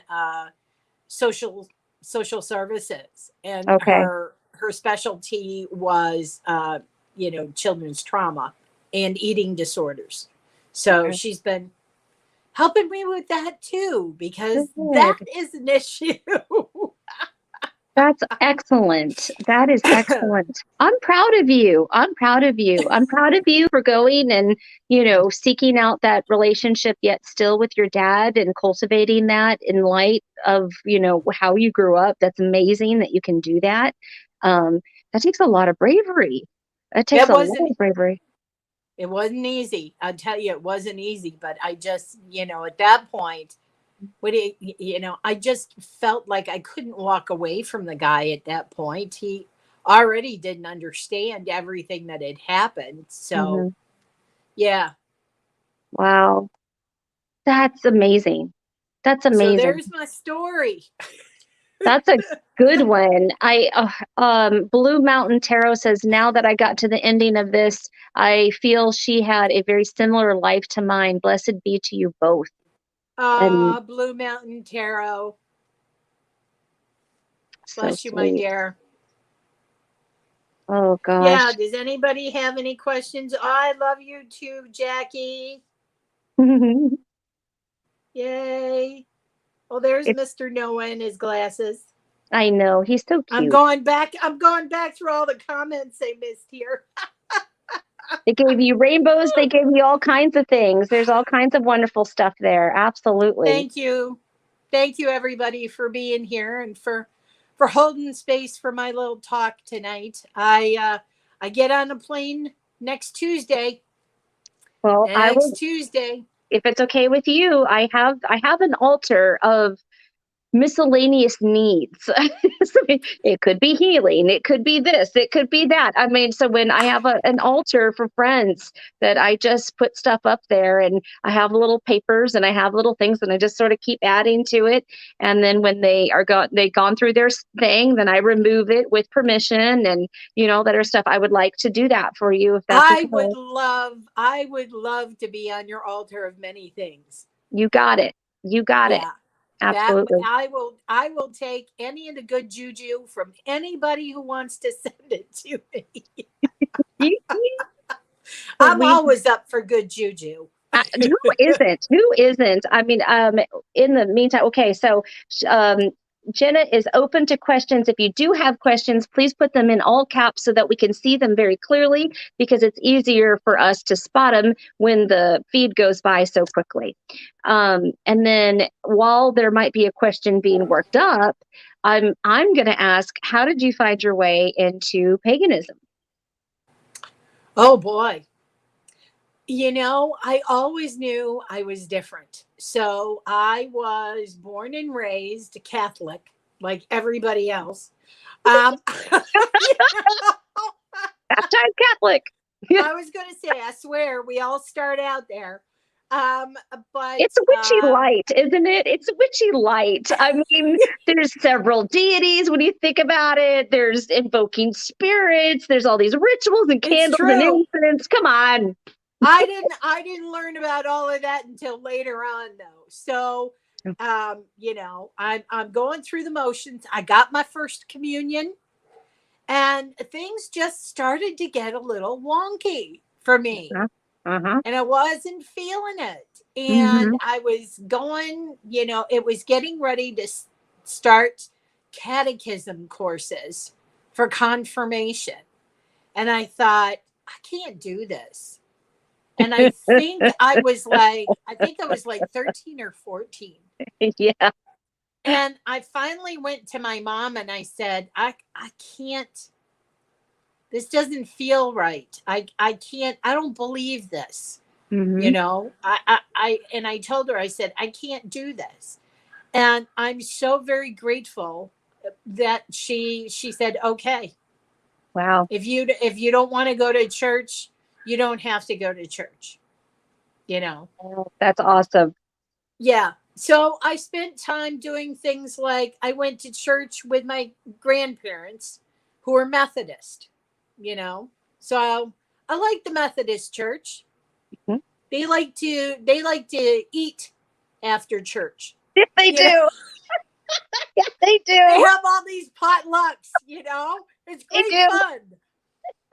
social social services, and Okay. her specialty was children's trauma and eating disorders. So Okay. she's been helping me with that too, because that Good. is an issue. That's excellent. That is excellent. I'm proud of you. I'm proud of you. I'm proud of you for going and, seeking out that relationship yet still with your dad and cultivating that in light of, how you grew up. That's amazing that you can do that. That takes a lot of bravery. That takes it a lot wasn't of bravery. it wasn't easy. I'll tell you, it wasn't easy, but I just, at that point, I just felt like I couldn't walk away from the guy at that point. He already didn't understand everything that had happened. So, Hmm. yeah. Wow. That's amazing. That's So amazing. there's my story. That's a good one. Blue Mountain Tarot says, now that I got to the ending of this, I feel she had a very similar life to mine. Blessed be to you both. And Blue Mountain Tarot. so Bless you, my sweet. dear. Oh Yeah. gosh. Does anybody have any questions? I love you too, Jackie. Yay. Oh, there's It's, Mr. Noah in his glasses. I know, he's so I'm cute. going back. I'm going back through all the comments they missed here. They gave you rainbows, they gave you all kinds of things. There's all kinds of wonderful stuff there. Absolutely. Thank you. Thank you everybody for being here and for holding space for my little talk tonight. I get on a plane next Tuesday. Well, I Next will, Tuesday. if it's okay with you, I have an altar of miscellaneous needs. So it could be healing, it could be this, it could be that. I mean, so when I have an altar for friends that I just put stuff up there, and I have little papers and I have little things and I just sort of keep adding to it. And then when they've gone through their thing, then I remove it with permission, and that are stuff. I would like to do that for you if that's okay. I would love to be on your altar of many things. You got it. You got it. Yeah. That Absolutely. I will take any of the good juju from anybody who wants to send it to me. Well, I'm always up for good juju. who isn't? Who isn't? I mean, in the meantime, okay, so um, Jenna is open to questions. If you do have questions, please put them in all caps so that we can see them very clearly, because it's easier for us to spot them when the feed goes by so quickly. And then while there might be a question being worked up, I'm going to ask, how did you find your way into paganism? Oh boy. I always knew I was different. So I was born and raised Catholic, like everybody else. Um, Baptized Catholic. I was going to say, I swear, we all start out there. Um, but It's witchy light, isn't it? It's witchy light. I mean, there's several deities when you think about it. There's invoking spirits. There's all these rituals and it's candles and true. incense. Come on. I didn't learn about all of that until later on though. So I'm going through the motions. I got my first communion and things just started to get a little wonky for me. Uh-huh. Uh-huh. And I wasn't feeling it. And Mm-hmm. I was going, it was getting ready to start catechism courses for confirmation. And I thought, I can't do this. And I think I was like 13 or 14. Yeah. And I finally went to my mom and I said, I can't, this doesn't feel right. I can't, I don't believe this. You Mm-hmm. know, and I told her, I said, I can't do this. And I'm so very grateful that she said, okay, Wow. if you don't want to go to church, you don't have to go to church, you know. Oh, that's awesome. Yeah. So I spent time doing things like I went to church with my grandparents who are Methodist, you know. So I like the Methodist church. Mhm. They like to eat after church. Yes, they You know, do. Yes, they they do. have all these potlucks, you know. It's They great do. fun.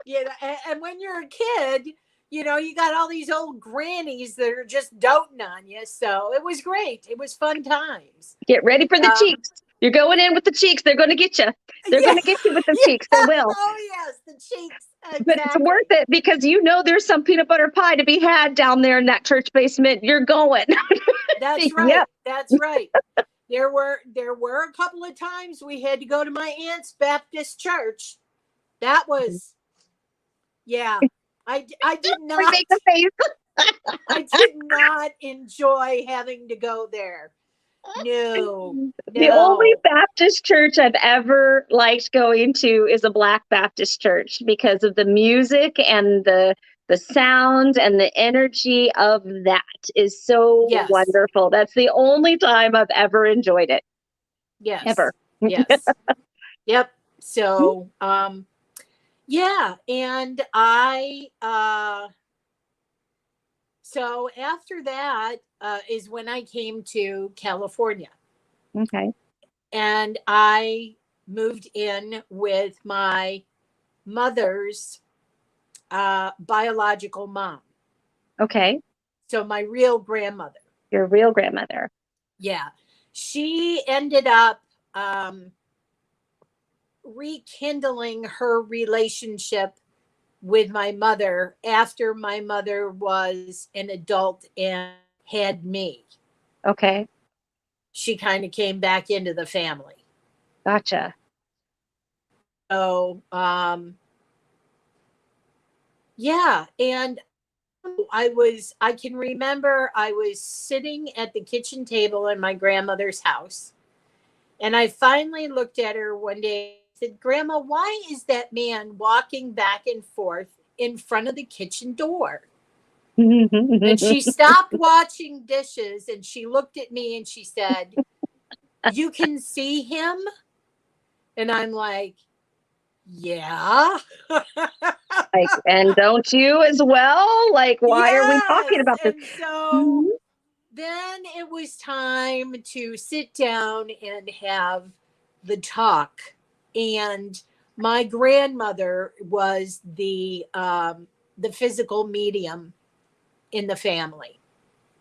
You know, and when you're a kid, you know, you got all these old grannies that are just doting on you. So it was great. It was fun times. Get ready for the Um, cheeks. You're going in with the cheeks. They're going to get you. They're yeah, going to get you with the cheeks. They yeah. will. Oh yes, the cheeks. But it's worth Exactly. it because you know there's some peanut butter pie to be had down there in that church basement. You're going. That's Yep. right. That's right. There were a couple of times we had to go to my aunt's Baptist church. That was, yeah. I did We not make the face. I did not enjoy having to go there. No. The only No. Baptist church I've ever liked going to is a Black Baptist church because of the music and the sound and the energy of that is so Yes. wonderful. That's the only time I've ever enjoyed it, Yes. ever. Yes. Yep. So, yeah, and so after that is when I came to California, Okay. and I moved in with my mother's biological mom. Okay. So my real grandmother. Your real grandmother. Yeah. She ended up rekindling her relationship with my mother after my mother was an adult and had me. Okay. She kind of came back into the family. Gotcha. So, yeah. And I can remember I was sitting at the kitchen table in my grandmother's house. And I finally looked at her one day and said, Grandma, why is that man walking back and forth in front of the kitchen door? And she stopped watching dishes and she looked at me and she said, You can see him? And I'm like, Yeah. Like, and don't you as well? Like, why are we Yes. talking about this? And so Mhm. then it was time to sit down and have the talk. And my grandmother was the physical medium in the family.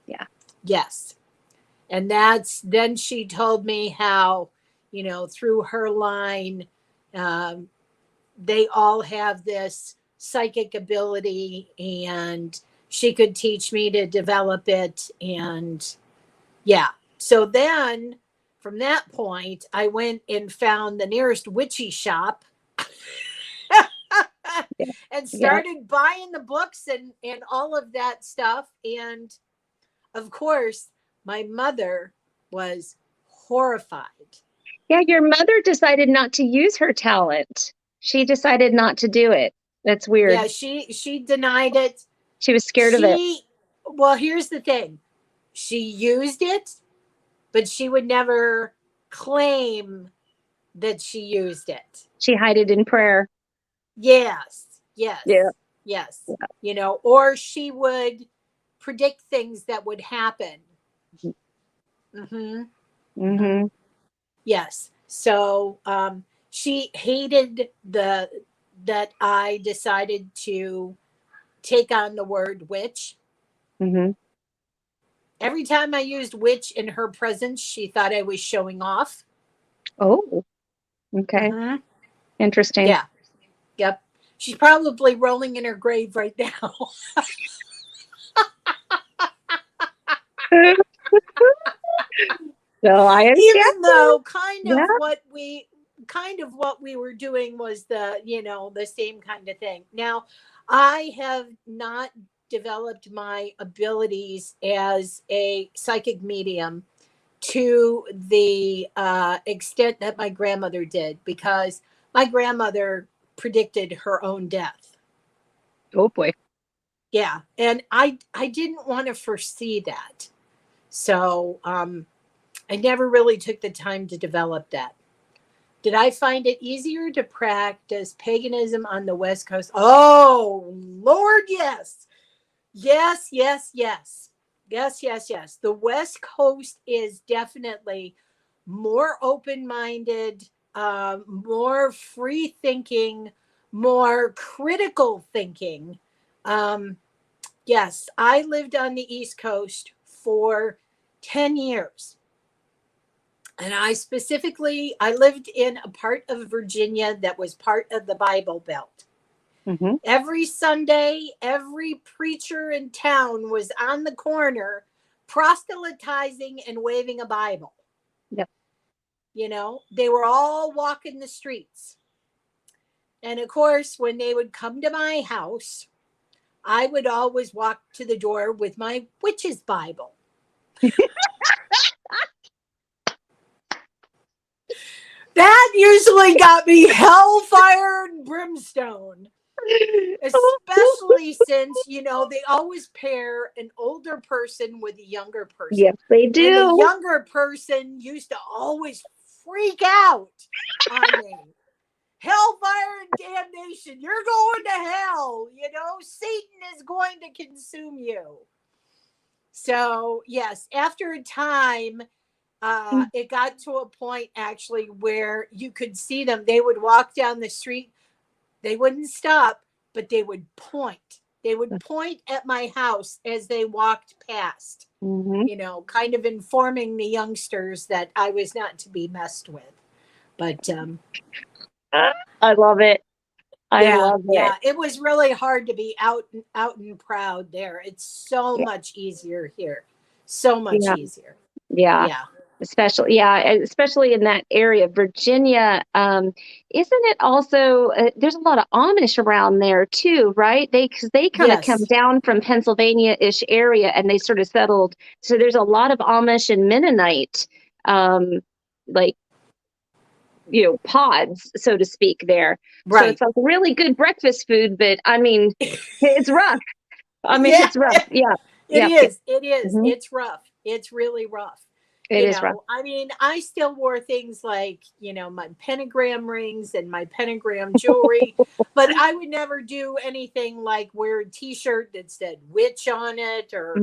Yeah. Yes. And that's then she told me how, you know, through her line, um, they all have this psychic ability, and she could teach me to develop it. And yeah. So then from that point, I went and found the nearest witchy shop Yeah. and Yeah. started buying the books and all of that stuff. And of course, my mother was horrified. Yeah. Your mother decided not to use her talent. She decided not to do it. That's weird. Yeah, she denied it. She was scared of it. She Well, here's the thing. She used it, but she would never claim that she used it. She hid it in prayer. Yes, yes, Yeah. yes. Yeah. You know, or she would predict things that would happen. Mm-hmm. Mm-hmm. Mm-hmm. Yes. So she hated the that I decided to take on the word witch. Mm-hmm. Every time I used witch in her presence, she thought I was showing off. Oh, okay. Mm-hmm. Interesting. Yeah. Yep. She's probably rolling in her grave right now. So I understand. Even though Yeah. kind of what we were doing was the, you know, the same kind of thing. Now, I have not developed my abilities as a psychic medium to the extent that my grandmother did, because my grandmother predicted her own death. Oh boy. Yeah, and I didn't want to foresee that, so I never really took the time to develop that. Did I find it easier to practice paganism on the West Coast? Oh, Lord, yes. Yes, yes, yes. Yes, yes, yes. The West Coast is definitely more open minded, more free thinking, more critical thinking. Yes, I lived on the East Coast for 10 years. And I lived in a part of Virginia that was part of the Bible Belt. Mm-hmm. Every Sunday, every preacher in town was on the corner proselytizing and waving a Bible. Yep. You know, they were all walking the streets. And of course, when they would come to my house, I would always walk to the door with my witch's Bible. That usually got me hellfire and brimstone. Especially since, you know, they always pair an older person with a younger person. Yes, they do. And the younger person used to always freak out on me. Hellfire and damnation. You're going to hell. You know, Satan is going to consume you. So, yes, after a time, it got to a point actually where you could see them. They would walk down the street. They wouldn't stop, but they would point. They would point at my house as they walked past, you know, kind of informing the youngsters that I was not to be messed with. But I love it. I love it. Yeah, it was really hard to be out and proud there. It's so much easier here. So much easier. Yeah. Yeah. Especially in that area, Virginia. Isn't it also, there's a lot of Amish around there too, right? Because they kind of come down from Pennsylvania-ish area and they sort of settled. So there's a lot of Amish and Mennonite, like, you know, pods, so to speak, there. Right. So it's like really good breakfast food, but I mean, it's rough. I mean, it's rough. Yeah. It is. Mm-hmm. It's rough. It's really rough. It is rough. I mean, I still wore things like, you know, my pentagram rings and my pentagram jewelry, but I would never do anything like wear a t-shirt that said witch on it or,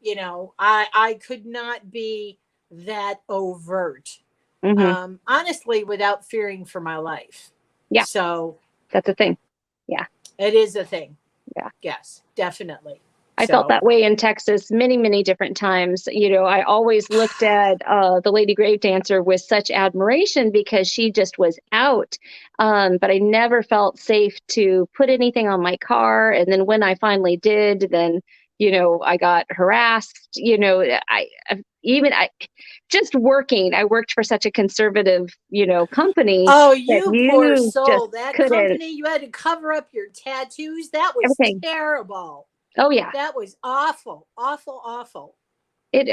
you know, I could not be that overt, honestly, without fearing for my life. Yeah. So that's a thing. Yeah. It is a thing. Yeah. Yes, definitely. I felt that way in Texas many, many different times. You know, I always looked at the Lady Grave Dancer with such admiration because she just was out. But I never felt safe to put anything on my car. And then when I finally did, then, you know, I got harassed. You know, I just working. I worked for such a conservative, you know, company. Oh, you poor soul. That company, you had to cover up your tattoos. That was terrible. Oh yeah, that was awful, awful, awful. It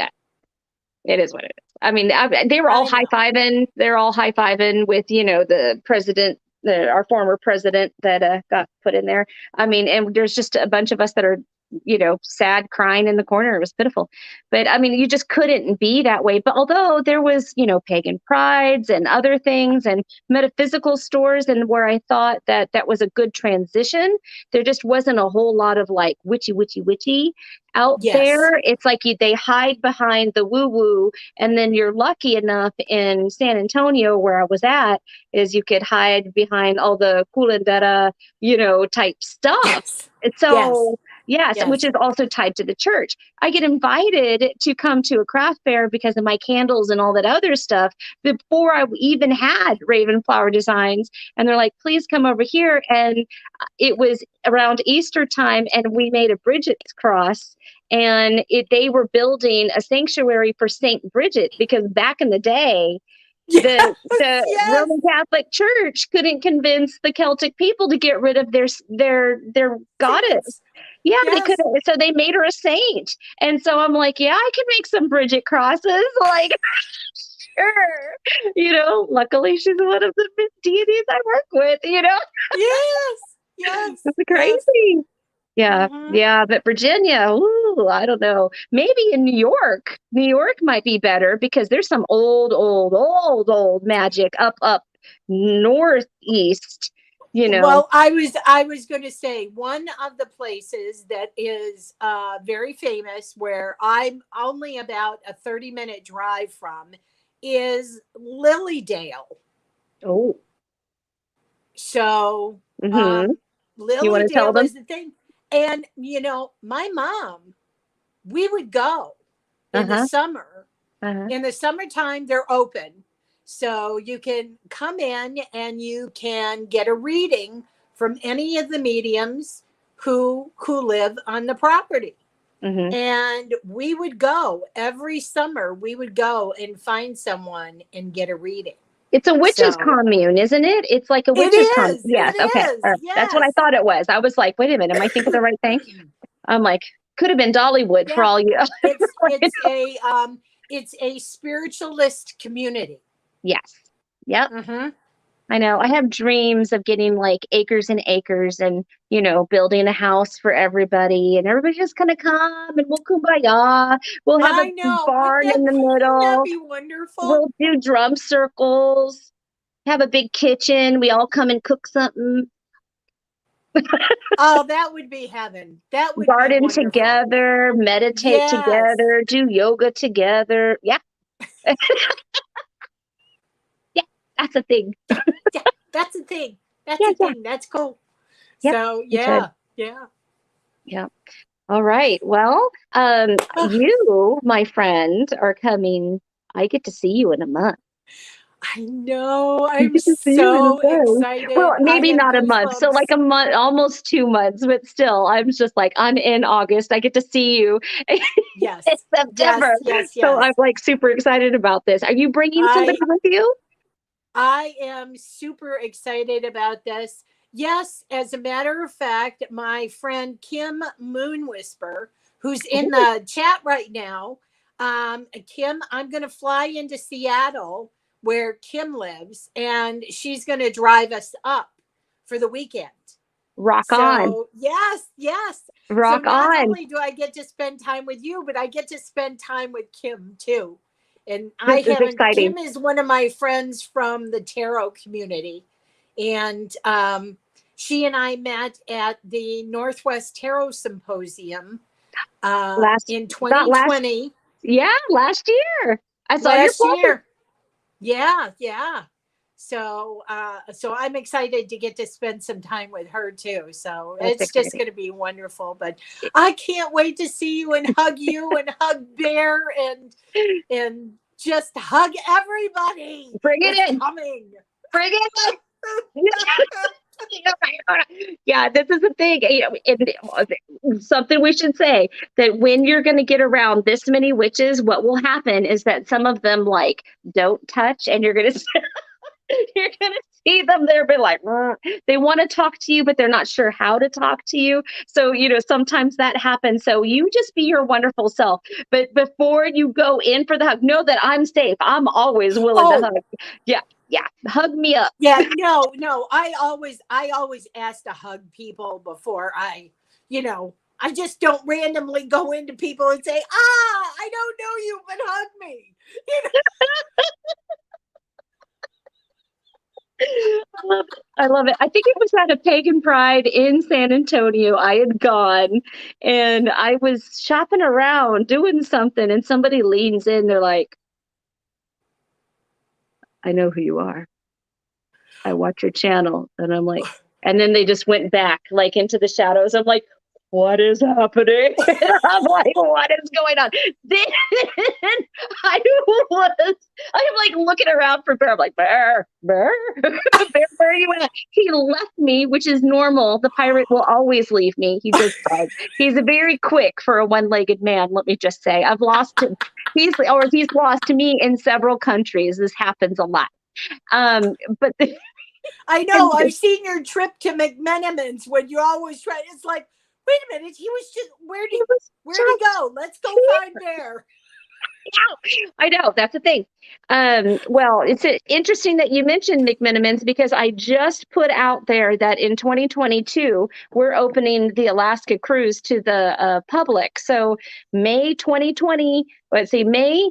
is what it is. I mean, they were all high-fiving. They're all high-fiving with, you know, the president, our former president that got put in there. I mean, and there's just a bunch of us that are, you know, sad, crying in the corner. It was pitiful. But I mean, you just couldn't be that way. But although there was, you know, pagan prides and other things and metaphysical stores, and where I thought that was a good transition, there just wasn't a whole lot of like witchy out there. It's like they hide behind the woo-woo. And then you're lucky enough in San Antonio, where I was at, is you could hide behind all the culandera, you know, type stuff. And so Yes, which is also tied to the church. I get invited to come to a craft fair because of my candles and all that other stuff before I even had Raven Flower Designs. And they're like, please come over here. And it was around Easter time, and we made a Bridget's cross. And they were building a sanctuary for Saint Bridget, because back in the day, the Roman Catholic Church couldn't convince the Celtic people to get rid of their goddess. Yeah, they Yes. could. So they made her a saint, and so I'm like, yeah, I can make some Bridget crosses. Like, sure, luckily she's one of the deities I work with. Yes. Yes. That's Yes. crazy. Yeah, Mm-hmm. yeah, but Virginia, ooh, I don't know. Maybe in New York. New York might be better because there's some old magic up northeast, you know. Well, I was going to say one of the places that is very famous, where I'm only about a 30-minute drive from, is Lilydale. Oh, So mm-hmm. You want to tell Lilydale them? is the thing. And, my mom, we would go in the Uh-huh. summer. Uh-huh. In the summertime, they're open. So you can come in and you can get a reading from any of the mediums who live on the property. Mm-hmm. And we would go every summer. We would go and find someone and get a reading. It's a witches So commune, isn't it? It's like a it witches commune. is. Yes. Okay. It All is. right. That's what I Yes. thought it was. I was like, wait a minute, am I thinking the right thing? I'm like, could have been Dollywood for Yeah. all you. It's it's a spiritualist community. Yes. Yep. Mm-hmm. I know. I have dreams of getting like acres and acres and, building a house for everybody and everybody just kind of come and we'll kumbaya. We'll have a I know. barn in the Wouldn't that middle. be wonderful? We'll do drum circles, have a big kitchen. We all come and cook something, Oh, that would be heaven. That would be garden wonderful. together, meditate Yes. together, do yoga together. Yeah. Yeah. That's a thing. Yeah, that's the thing. That's Yeah. the Yeah. thing. That's cool. Yep. So We should. yeah, yeah. Yeah. All right. Well, you, my friend, are coming. I get to see you in a month. I know. I I'm get to see you in a so month. Well, excited. I maybe have not a month. So like goosebumps. a month, almost 2 months, but still, I'm just like, I'm in August. I get to see you in Yes. Yes, September. yes, So I'm yes. like super excited about this. Are you bringing somebody I with you? I am super excited about this. Yes, as a matter of fact, my friend Kim Moon Whisper, who's in Oh, the chat right now, Kim, I'm going to fly into Seattle where Kim lives, and she's going to drive us up for the weekend. rock on. So, yes, yes. So, Rock not on. only do I get to spend time with you, but I get to spend time with Kim too. And This is exciting. Kim is one of my friends from the tarot community. And she and I met at the Northwest Tarot Symposium Last, in not last, 2020, yeah, last year. I saw your last post. year. Yeah, yeah. So so I'm excited to get to spend some time with her too. So That's it's just exciting. going to be wonderful. But I can't wait to see you and hug you and hug Bear and just hug everybody Bring that's it in. coming. Bring it in. Yeah, this is the thing. Something we should say that when you're going to get around this many witches, what will happen is that some of them like don't touch, and you're going to you're going to see them there, be like, "Mm." They want to talk to you, but they're not sure how to talk to you. So sometimes that happens. So you just be your wonderful self. But before you go in for the hug, know that I'm safe. I'm always willing to Oh, hug. Yeah, yeah, hug me up. yeah, no. I always ask to hug people before I just don't randomly go into people and say, I don't know you, but hug me. You know? I love it. I love it. I think it was at a pagan pride in San Antonio. I had gone and I was shopping around doing something, and somebody leans in. They're like, I know who you are. I watch your channel. And I'm like, and then they just went back like into the shadows. I'm like, what is happening? I'm like, what is going on? Then I I'm like looking around for Bear. I'm like, Bear, Bear, Bear, where are you at? He left me, which is normal. The pirate will always leave me. He just does. He's a very quick for a one-legged man. Let me just say, I've lost him. He's lost to me in several countries. This happens a lot. But I know. and I've seen your trip to McMenamins when you always try. It's like, Wait a minute. He was just, where'd He he, was where'd he just go? Let's go here. find Bear. I know, that's the thing. Well, it's interesting that you mentioned McMenamins because I just put out there that in 2022 we're opening the Alaska cruise to the public. So May 2020, let's see, May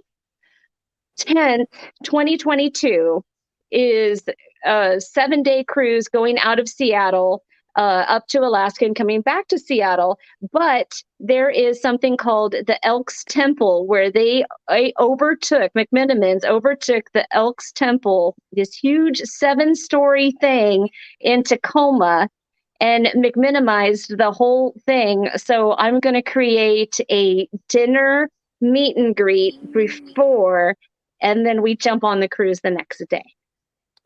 10th, 2022 is a 7-day cruise going out of Seattle up to Alaska and coming back to Seattle. But there is something called the Elks Temple where they McMenamins overtook the Elks Temple, this huge 7-story thing in Tacoma, and McMinimized the whole thing. So I'm going to create a dinner meet and greet before, and then we jump on the cruise the next day.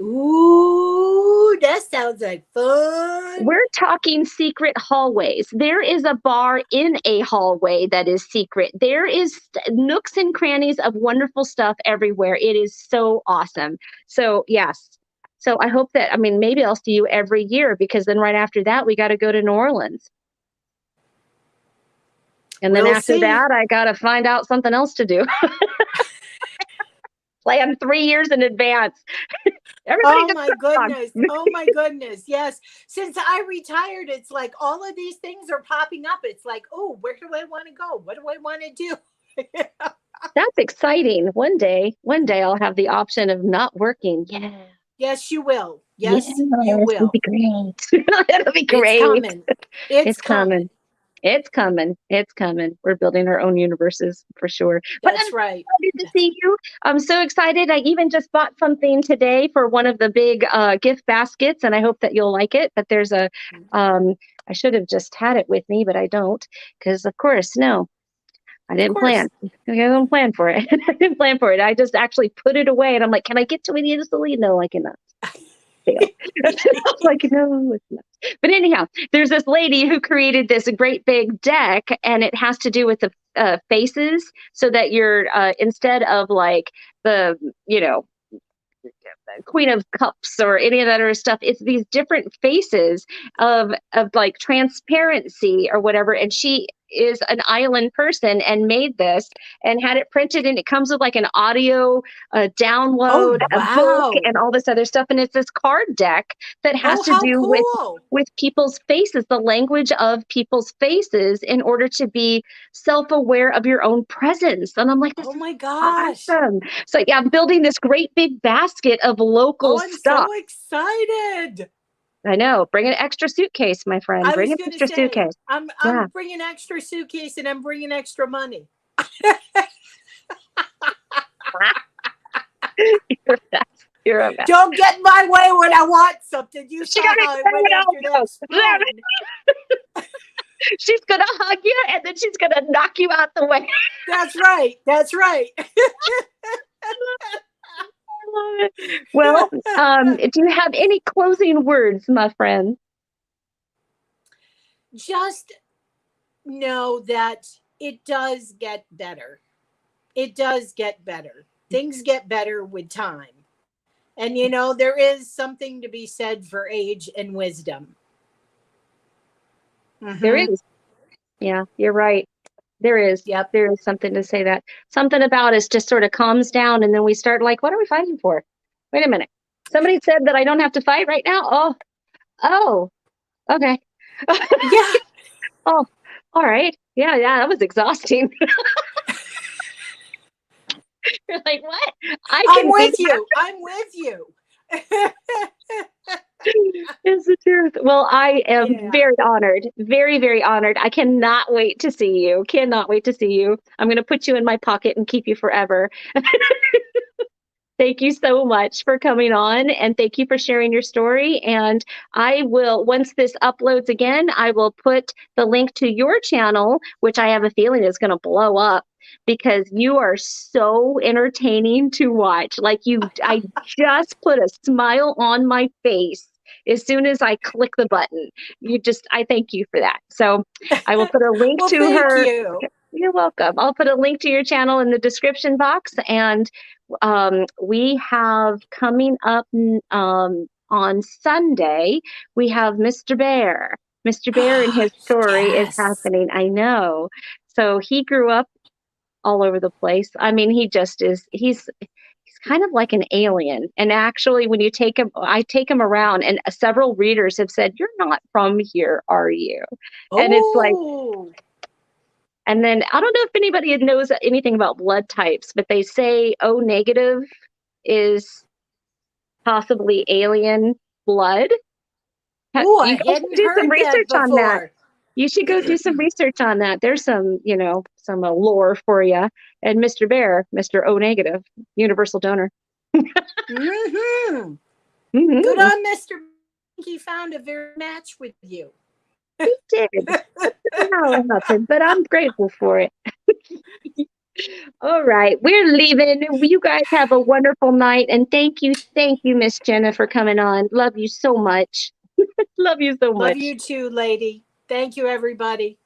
Ooh, that sounds like fun. We're talking secret hallways. There is a bar in a hallway that is secret. There is nooks and crannies of wonderful stuff everywhere. It is so awesome. So, yes. So I hope that, I mean, maybe I'll see you every year because then right after that, we got to go to New Orleans. And then after that, I got to find out something else to do. Plan 3 years in advance. Oh my goodness. Oh my goodness. Yes. Since I retired, it's like all of these things are popping up. It's like, oh, where do I want to go? What do I want to do? That's exciting. One day I'll have the option of not working. Yeah. Yes, you will. Yes, you will. It'll be great. It'll be great. It's coming. It's coming. It's coming. It's coming. We're building our own universes for sure. But That's right. Excited to see you. I'm so excited. I even just bought something today for one of the big gift baskets, and I hope that you'll like it. But there's a, I should have just had it with me, but I don't, because of course, no, I didn't plan. I didn't plan for it. I didn't plan for it. I just actually put it away, and I'm like, can I get to it easily? No, I cannot. Like, no, it's not. But anyhow, there's this lady who created this great big deck, and it has to do with the faces, so that you're instead of like the, Queen of Cups or any of that other stuff, it's these different faces of like transparency or whatever. And she is an island person and made this and had it printed, and it comes with like an audio download, a book, and all this other stuff. And it's this card deck that has to do with people's faces, the language of people's faces, in order to be self-aware of your own presence. And I'm like, oh my gosh, awesome. So yeah, I'm building this great big basket of local stuff. I'm so excited. I know. Bring an extra suitcase, my friend. Bring an extra suitcase. I'm bringing extra suitcase, and I'm bringing extra money. You're a mess. Don't get in my way when I want something. You saw how I went after that spoon. She's gonna hug you, and then she's gonna knock you out the way. That's right. That's right. Well, do you have any closing words, my friend? Just know that it does get better. It does get better. Things get better with time. And, there is something to be said for age and wisdom. Mm-hmm. There is. Yeah, you're right. There is. Yep. There is something to say that. Something about us just sort of calms down, and then we start like, what are we fighting for? Wait a minute. Somebody said that I don't have to fight right now? Oh, okay. Yeah. Oh, all right. Yeah, that was exhausting. You're like, what? I'm with you. I'm with you. It's the truth. Well, I am very honored. Very, very honored. I cannot wait to see you. Cannot wait to see you. I'm going to put you in my pocket and keep you forever. Thank you so much for coming on, and thank you for sharing your story. And I will, once this uploads again, I will put the link to your channel, which I have a feeling is going to blow up, because you are so entertaining to watch. Like I just put a smile on my face as soon as I click the button. I thank you for that. So I will put a link to her. You're welcome. I'll put a link to your channel in the description box. And we have coming up on Sunday, we have Mr. Bear. Mr. Bear and his story is Yes. happening. I know. So he grew up all over the place. I mean, he just is, he's kind of like an alien. And actually, when you take him, I take him around, and several readers have said, "You're not from here, are you?" And it's like, Oh, and then I don't know if anybody knows anything about blood types, but they say O negative is possibly alien blood. oh, I You guys should hadn't do some heard that research on that. before. You should go do some research on that. There's some, some lore for you. And Mr. Bear, Mr. O negative, universal donor. Hmm. Good Mm-hmm. on Mr. He found a very match with you. He did. I don't know how it happened, but I'm grateful for it. All right, we're leaving. You guys have a wonderful night, and thank you, Miss Jenna, for coming on. Love you so much. Love you so Love much. you too, lady. Thank you, everybody.